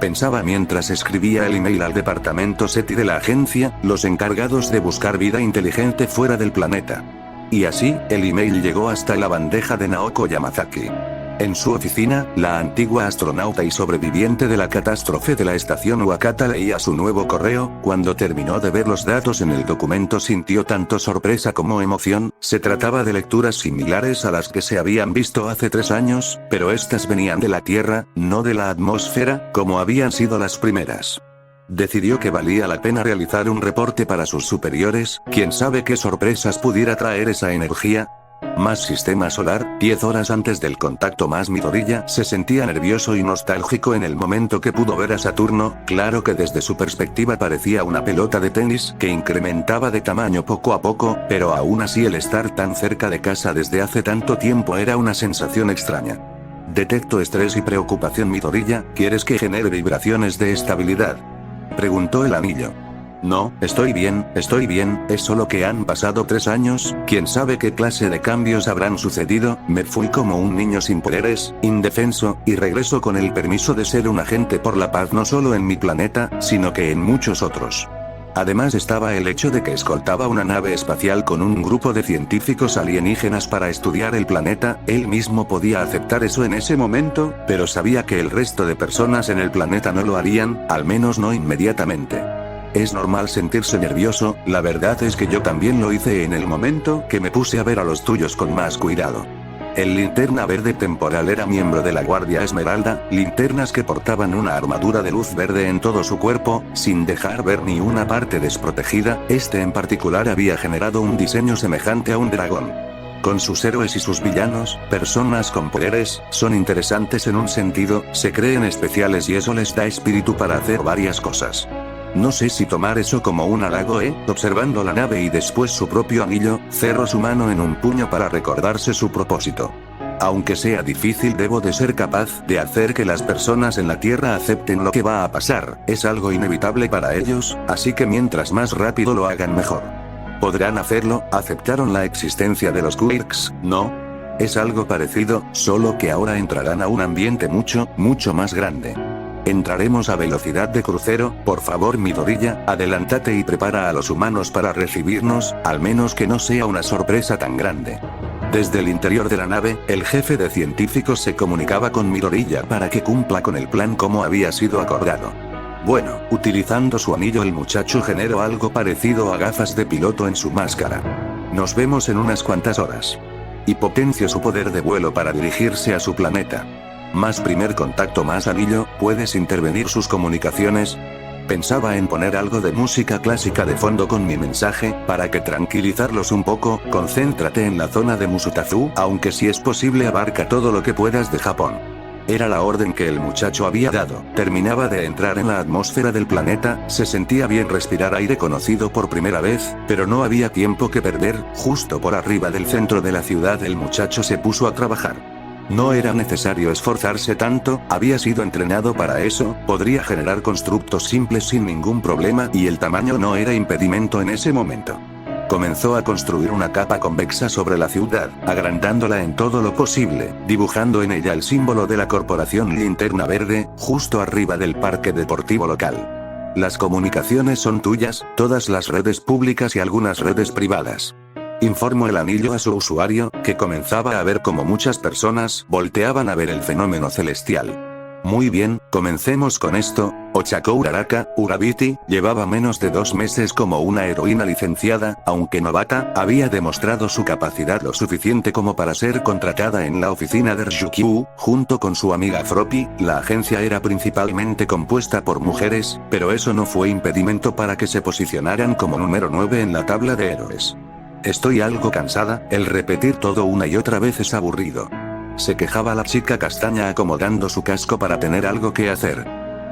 Pensaba mientras escribía el email al departamento SETI de la agencia, los encargados de buscar vida inteligente fuera del planeta. Y así, el email llegó hasta la bandeja de Naoko Yamazaki. En su oficina, la antigua astronauta y sobreviviente de la catástrofe de la estación Wakata leía su nuevo correo. Cuando terminó de ver los datos en el documento sintió tanto sorpresa como emoción. Se trataba de lecturas similares a las que se habían visto hace 3 años, pero estas venían de la Tierra, no de la atmósfera, como habían sido las primeras. Decidió que valía la pena realizar un reporte para sus superiores. ¿Quién sabe qué sorpresas pudiera traer esa energía? Más sistema solar. 10 horas antes del contacto más Midoriya se sentía nervioso y nostálgico en el momento que pudo ver a Saturno. Claro que desde su perspectiva parecía una pelota de tenis que incrementaba de tamaño poco a poco, pero aún así el estar tan cerca de casa desde hace tanto tiempo era una sensación extraña. Detecto estrés y preocupación. Midoriya, ¿quieres que genere vibraciones de estabilidad?, preguntó el anillo. No, estoy bien, es solo que han pasado 3 años, quién sabe qué clase de cambios habrán sucedido. Me fui como un niño sin poderes, indefenso, y regreso con el permiso de ser un agente por la paz no solo en mi planeta, sino que en muchos otros. Además estaba el hecho de que escoltaba una nave espacial con un grupo de científicos alienígenas para estudiar el planeta. Él mismo podía aceptar eso en ese momento, pero sabía que el resto de personas en el planeta no lo harían, al menos no inmediatamente. Es normal sentirse nervioso, la verdad es que yo también lo hice en el momento que me puse a ver a los tuyos con más cuidado. El Linterna Verde Temporal era miembro de la Guardia Esmeralda, linternas que portaban una armadura de luz verde en todo su cuerpo, sin dejar ver ni una parte desprotegida. Este en particular había generado un diseño semejante a un dragón. Con sus héroes y sus villanos, personas con poderes, son interesantes en un sentido, se creen especiales y eso les da espíritu para hacer varias cosas. No sé si tomar eso como un halago, observando la nave y después su propio anillo, cerró su mano en un puño para recordarse su propósito. Aunque sea difícil, debo de ser capaz de hacer que las personas en la Tierra acepten lo que va a pasar. Es algo inevitable para ellos, así que mientras más rápido lo hagan mejor. ¿Podrán hacerlo? ¿Aceptaron la existencia de los Quirks? ¿No? Es algo parecido, solo que ahora entrarán a un ambiente mucho más grande. Entraremos a velocidad de crucero. Por favor, Midoriya, adelántate y prepara a los humanos para recibirnos, al menos que no sea una sorpresa tan grande. Desde el interior de la nave, el jefe de científicos se comunicaba con Midoriya para que cumpla con el plan como había sido acordado. Bueno, utilizando su anillo el muchacho generó algo parecido a gafas de piloto en su máscara. Nos vemos en unas cuantas horas. Y potenció su poder de vuelo para dirigirse a su planeta. Más primer contacto más anillo, ¿puedes intervenir sus comunicaciones? Pensaba en poner algo de música clásica de fondo con mi mensaje, para que tranquilizarlos un poco. Concéntrate en la zona de Musutazu, aunque si es posible abarca todo lo que puedas de Japón. Era la orden que el muchacho había dado. Terminaba de entrar en la atmósfera del planeta, se sentía bien respirar aire conocido por primera vez, pero no había tiempo que perder. Justo por arriba del centro de la ciudad el muchacho se puso a trabajar. No era necesario esforzarse tanto, había sido entrenado para eso, podría generar constructos simples sin ningún problema y el tamaño no era impedimento en ese momento. Comenzó a construir una capa convexa sobre la ciudad, agrandándola en todo lo posible, dibujando en ella el símbolo de la corporación Linterna Verde, justo arriba del parque deportivo local. Las comunicaciones son tuyas, todas las redes públicas y algunas redes privadas. Informó el anillo a su usuario, que comenzaba a ver cómo muchas personas volteaban a ver el fenómeno celestial. Muy bien, comencemos con esto. Ochako Uraraka, Urabiti, llevaba menos de 2 meses como una heroína licenciada, aunque novata, había demostrado su capacidad lo suficiente como para ser contratada en la oficina de Ryukyu, junto con su amiga Froppy. La agencia era principalmente compuesta por mujeres, pero eso no fue impedimento para que se posicionaran como número 9 en la tabla de héroes. Estoy algo cansada, el repetir todo una y otra vez es aburrido. Se quejaba la chica castaña acomodando su casco para tener algo que hacer.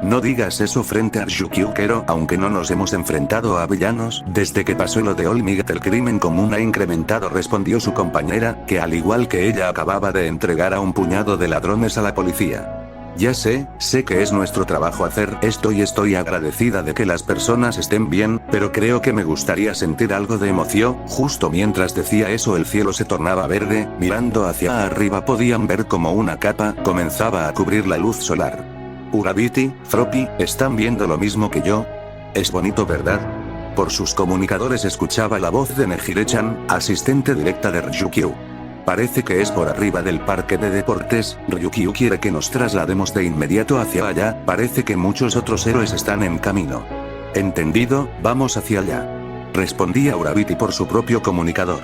No digas eso frente a Ryukyu Kero, aunque no nos hemos enfrentado a villanos desde que pasó lo de Olmigt. El crimen común ha incrementado, respondió su compañera, que al igual que ella acababa de entregar a un puñado de ladrones a la policía. Ya sé que es nuestro trabajo hacer esto y estoy agradecida de que las personas estén bien, pero creo que me gustaría sentir algo de emoción. Justo mientras decía eso el cielo se tornaba verde, mirando hacia arriba podían ver como una capa comenzaba a cubrir la luz solar. Urabiti, Froppy, ¿están viendo lo mismo que yo? Es bonito, ¿verdad? Por sus comunicadores escuchaba la voz de Nejire-chan, asistente directa de Ryukyu. Parece que es por arriba del parque de deportes. Ryukyu quiere que nos traslademos de inmediato hacia allá, parece que muchos otros héroes están en camino. Entendido, vamos hacia allá. Respondía Urabiti por su propio comunicador.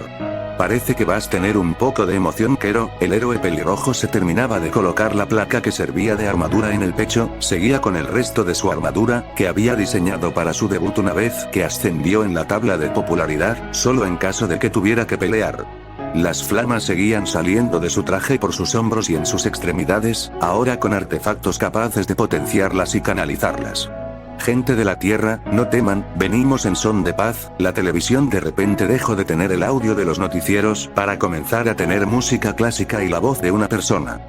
Parece que vas a tener un poco de emoción, Kero. El héroe pelirrojo se terminaba de colocar la placa que servía de armadura en el pecho, seguía con el resto de su armadura, que había diseñado para su debut una vez que ascendió en la tabla de popularidad, solo en caso de que tuviera que pelear. Las flamas seguían saliendo de su traje por sus hombros y en sus extremidades, ahora con artefactos capaces de potenciarlas y canalizarlas. Gente de la Tierra, no teman, venimos en son de paz. La televisión de repente dejó de tener el audio de los noticieros para comenzar a tener música clásica y la voz de una persona.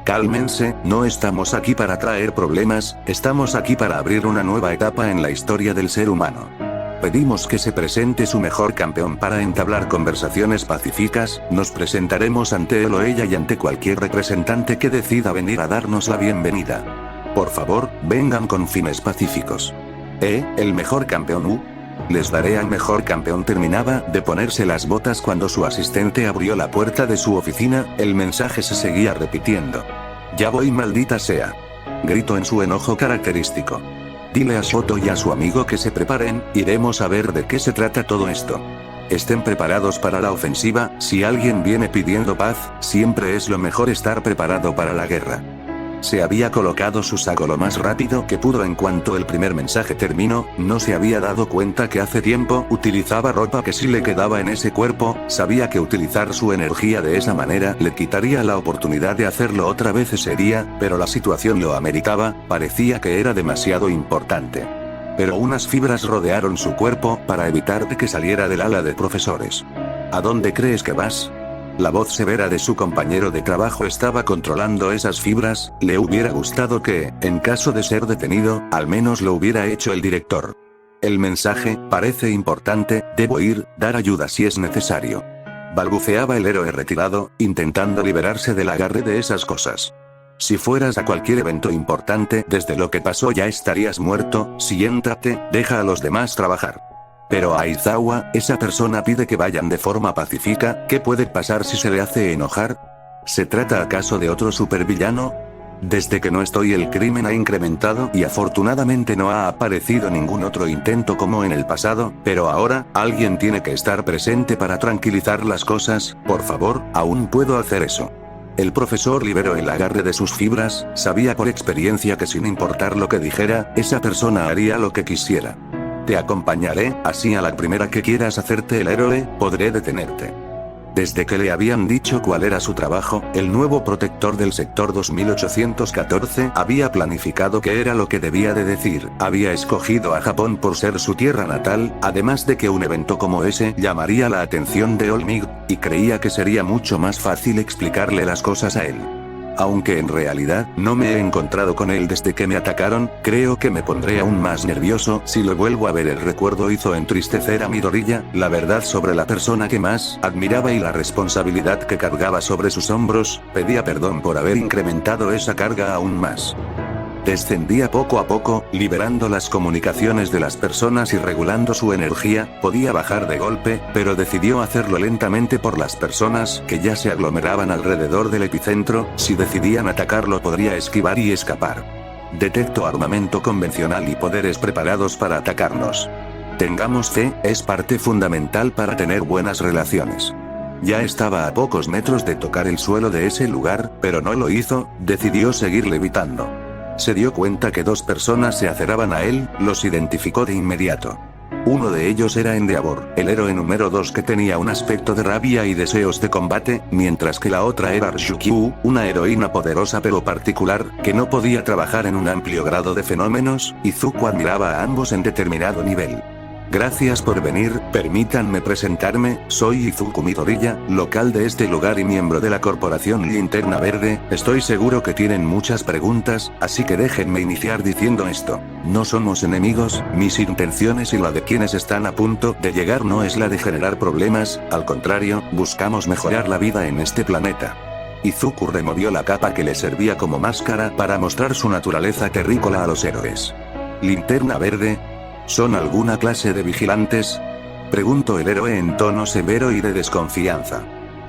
Cálmense, no estamos aquí para traer problemas, estamos aquí para abrir una nueva etapa en la historia del ser humano. Pedimos que se presente su mejor campeón para entablar conversaciones pacíficas, nos presentaremos ante él o ella y ante cualquier representante que decida venir a darnos la bienvenida. Por favor, vengan con fines pacíficos. ¿El mejor campeón? Les daré al mejor campeón. Terminaba de ponerse las botas cuando su asistente abrió la puerta de su oficina, el mensaje se seguía repitiendo. Ya voy, maldita sea. Gritó en su enojo característico. Dile a Shoto y a su amigo que se preparen, iremos a ver de qué se trata todo esto. Estén preparados para la ofensiva, si alguien viene pidiendo paz, siempre es lo mejor estar preparado para la guerra. Se había colocado su saco lo más rápido que pudo en cuanto el primer mensaje terminó, no se había dado cuenta que hace tiempo utilizaba ropa que sí le quedaba en ese cuerpo, sabía que utilizar su energía de esa manera le quitaría la oportunidad de hacerlo otra vez ese día, pero la situación lo ameritaba, parecía que era demasiado importante. Pero unas fibras rodearon su cuerpo para evitar de que saliera del ala de profesores. ¿A dónde crees que vas? La voz severa de su compañero de trabajo estaba controlando esas fibras, le hubiera gustado que, en caso de ser detenido, al menos lo hubiera hecho el director. El mensaje, parece importante, debo ir, dar ayuda si es necesario. Balbuceaba el héroe retirado, intentando liberarse del agarre de esas cosas. Si fueras a cualquier evento importante, desde lo que pasó ya estarías muerto, siéntate, deja a los demás trabajar. Pero a Aizawa, esa persona pide que vayan de forma pacífica, ¿qué puede pasar si se le hace enojar? ¿Se trata acaso de otro supervillano? Desde que no estoy el crimen ha incrementado y afortunadamente no ha aparecido ningún otro intento como en el pasado, pero ahora, alguien tiene que estar presente para tranquilizar las cosas, por favor, aún puedo hacer eso. El profesor liberó el agarre de sus fibras, sabía por experiencia que sin importar lo que dijera, esa persona haría lo que quisiera. Te acompañaré, así a la primera que quieras hacerte el héroe, podré detenerte. Desde que le habían dicho cuál era su trabajo, el nuevo protector del sector 2814 había planificado qué era lo que debía de decir. Había escogido a Japón por ser su tierra natal, además de que un evento como ese llamaría la atención de Olmig, y creía que sería mucho más fácil explicarle las cosas a él. Aunque en realidad, no me he encontrado con él desde que me atacaron, creo que me pondré aún más nervioso si lo vuelvo a ver. El recuerdo hizo entristecer a Midoriya, la verdad sobre la persona que más admiraba y la responsabilidad que cargaba sobre sus hombros. Pedía perdón por haber incrementado esa carga aún más. Descendía poco a poco, liberando las comunicaciones de las personas y regulando su energía. Podía bajar de golpe, pero decidió hacerlo lentamente por las personas que ya se aglomeraban alrededor del epicentro. Si decidían atacarlo podría esquivar y escapar. Detecto armamento convencional y poderes preparados para atacarnos. Tengamos fe, es parte fundamental para tener buenas relaciones. Ya estaba a pocos metros de tocar el suelo de ese lugar, pero no lo hizo, decidió seguir levitando. Se dio cuenta que dos personas se acercaban a él, los identificó de inmediato. Uno de ellos era Endeavor, el héroe número 2 que tenía un aspecto de rabia y deseos de combate, mientras que la otra era Ryukyu, una heroína poderosa pero particular, que no podía trabajar en un amplio grado de fenómenos. Izuku admiraba a ambos en determinado nivel. Gracias por venir, permítanme presentarme, soy Izuku Midoriya, local de este lugar y miembro de la corporación Linterna Verde. Estoy seguro que tienen muchas preguntas, así que déjenme iniciar diciendo esto. No somos enemigos, mis intenciones y la de quienes están a punto de llegar no es la de generar problemas, al contrario, buscamos mejorar la vida en este planeta. Izuku removió la capa que le servía como máscara para mostrar su naturaleza terrícola a los héroes. Linterna Verde, ¿son alguna clase de vigilantes?, preguntó el héroe en tono severo y de desconfianza.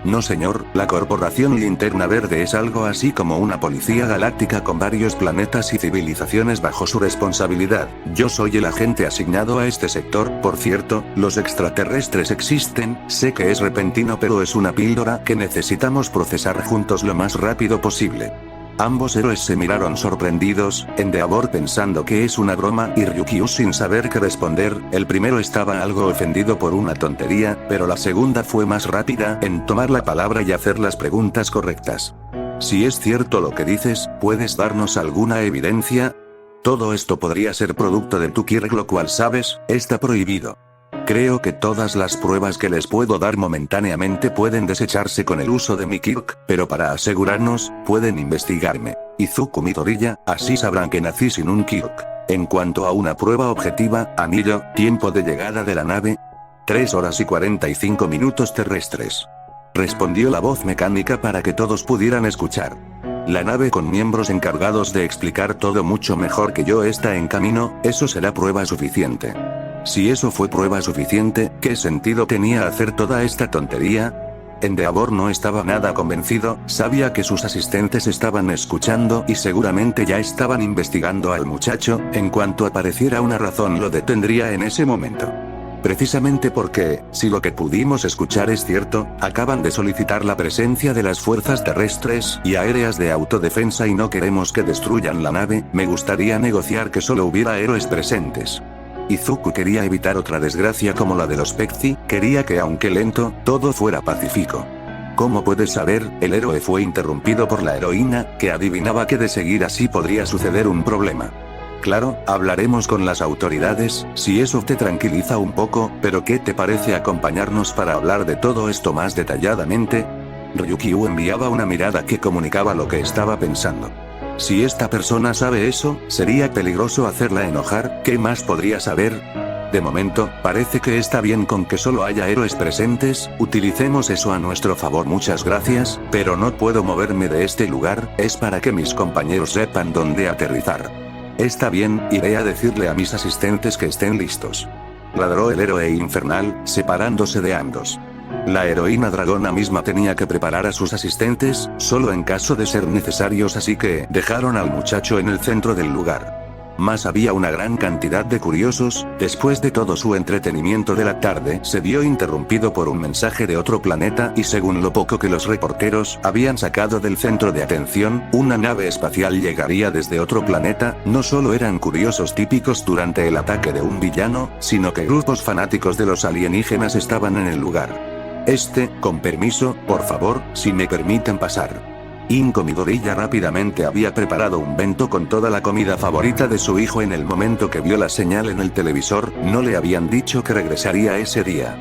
No señor, la corporación Linterna Verde es algo así como una policía galáctica con varios planetas y civilizaciones bajo su responsabilidad. Yo soy el agente asignado a este sector. Por cierto, los extraterrestres existen, sé que es repentino pero es una píldora que necesitamos procesar juntos lo más rápido posible. Ambos héroes se miraron sorprendidos, Endeavor pensando que es una broma y Ryukyu sin saber qué responder. El primero estaba algo ofendido por una tontería, pero la segunda fue más rápida en tomar la palabra y hacer las preguntas correctas. Si es cierto lo que dices, ¿puedes darnos alguna evidencia? Todo esto podría ser producto de tu Kirk, lo cual sabes, está prohibido. Creo que todas las pruebas que les puedo dar momentáneamente pueden desecharse con el uso de mi Kirk, pero para asegurarnos, pueden investigarme. Izuku Midoriya, así sabrán que nací sin un Kirk. En cuanto a una prueba objetiva, anillo, tiempo de llegada de la nave, 3 horas y 45 minutos terrestres. Respondió la voz mecánica para que todos pudieran escuchar. La nave con miembros encargados de explicar todo mucho mejor que yo está en camino, eso será prueba suficiente. Si eso fue prueba suficiente, ¿qué sentido tenía hacer toda esta tontería? Endeavor no estaba nada convencido, sabía que sus asistentes estaban escuchando y seguramente ya estaban investigando al muchacho. En cuanto apareciera una razón lo detendría en ese momento. Precisamente porque, si lo que pudimos escuchar es cierto, acaban de solicitar la presencia de las fuerzas terrestres y aéreas de autodefensa y no queremos que destruyan la nave. Me gustaría negociar que solo hubiera héroes presentes. Izuku quería evitar otra desgracia como la de los Pexi, quería que aunque lento, todo fuera pacífico. ¿Cómo puedes saber? El héroe fue interrumpido por la heroína, que adivinaba que de seguir así podría suceder un problema. Claro, hablaremos con las autoridades, si eso te tranquiliza un poco, pero ¿qué te parece acompañarnos para hablar de todo esto más detalladamente? Ryukyu enviaba una mirada que comunicaba lo que estaba pensando. Si esta persona sabe eso, sería peligroso hacerla enojar. ¿Qué más podría saber? De momento, parece que está bien con que solo haya héroes presentes, utilicemos eso a nuestro favor. Muchas gracias, pero no puedo moverme de este lugar, es para que mis compañeros sepan dónde aterrizar. Está bien, iré a decirle a mis asistentes que estén listos. Ladró el héroe infernal, separándose de ambos. La heroína dragona misma tenía que preparar a sus asistentes, solo en caso de ser necesarios, así que dejaron al muchacho en el centro del lugar. Más había una gran cantidad de curiosos. Después de todo su entretenimiento de la tarde, se vio interrumpido por un mensaje de otro planeta y según lo poco que los reporteros habían sacado del centro de atención, una nave espacial llegaría desde otro planeta. No solo eran curiosos típicos durante el ataque de un villano, sino que grupos fanáticos de los alienígenas estaban en el lugar. Con permiso, por favor, si me permiten pasar. Inko Midoriya rápidamente había preparado un bento con toda la comida favorita de su hijo en el momento que vio la señal en el televisor, no le habían dicho que regresaría ese día.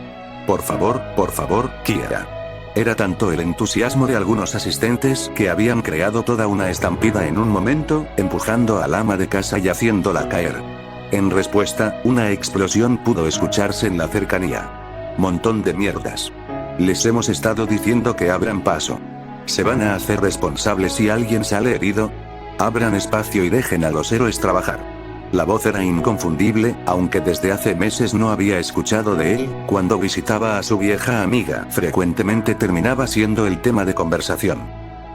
Por favor, Kira. Era tanto el entusiasmo de algunos asistentes que habían creado toda una estampida en un momento, empujando al ama de casa y haciéndola caer. En respuesta, una explosión pudo escucharse en la cercanía. Montón de mierdas. Les hemos estado diciendo que abran paso. ¿Se van a hacer responsables si alguien sale herido? Abran espacio y dejen a los héroes trabajar. La voz era inconfundible, aunque desde hace meses no había escuchado de él, cuando visitaba a su vieja amiga, frecuentemente terminaba siendo el tema de conversación.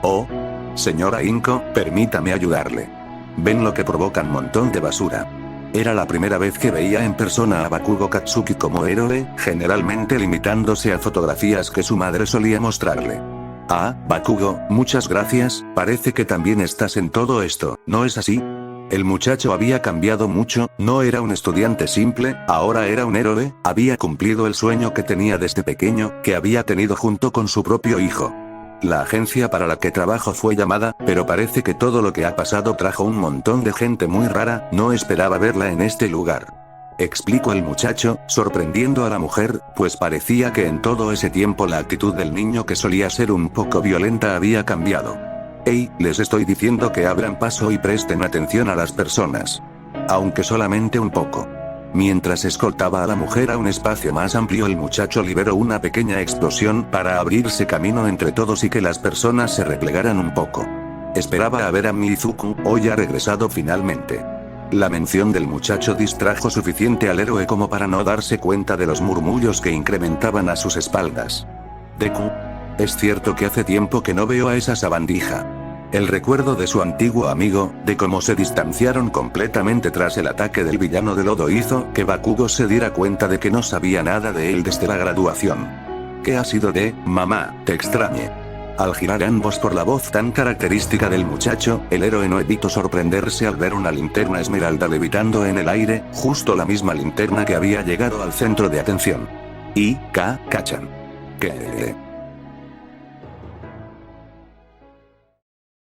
Oh, señora Inko, permítame ayudarle. ¿Ven lo que provocan montón de basura? Era la primera vez que veía en persona a Bakugo Katsuki como héroe, generalmente limitándose a fotografías que su madre solía mostrarle. Ah, Bakugo, muchas gracias, parece que también estás en todo esto, ¿no es así? El muchacho había cambiado mucho, no era un estudiante simple, ahora era un héroe, había cumplido el sueño que tenía desde pequeño, que había tenido junto con su propio hijo. La agencia para la que trabajo fue llamada, pero parece que todo lo que ha pasado trajo un montón de gente muy rara, no esperaba verla en este lugar. Explicó el muchacho, sorprendiendo a la mujer, pues parecía que en todo ese tiempo la actitud del niño que solía ser un poco violenta había cambiado. Hey, les estoy diciendo que abran paso y presten atención a las personas. Aunque solamente un poco. Mientras escoltaba a la mujer a un espacio más amplio, el muchacho liberó una pequeña explosión para abrirse camino entre todos y que las personas se replegaran un poco. Esperaba a ver a Mizuku, hoy ha regresado finalmente. La mención del muchacho distrajo suficiente al héroe como para no darse cuenta de los murmullos que incrementaban a sus espaldas. Deku. Es cierto que hace tiempo que no veo a esa sabandija. El recuerdo de su antiguo amigo, de cómo se distanciaron completamente tras el ataque del villano de lodo hizo que Bakugo se diera cuenta de que no sabía nada de él desde la graduación. ¿Qué ha sido de, mamá, te extrañé? Al girar ambos por la voz tan característica del muchacho, el héroe no evitó sorprenderse al ver una linterna esmeralda levitando en el aire, justo la misma linterna que había llegado al centro de atención. Y, Kachan. ¿Qué?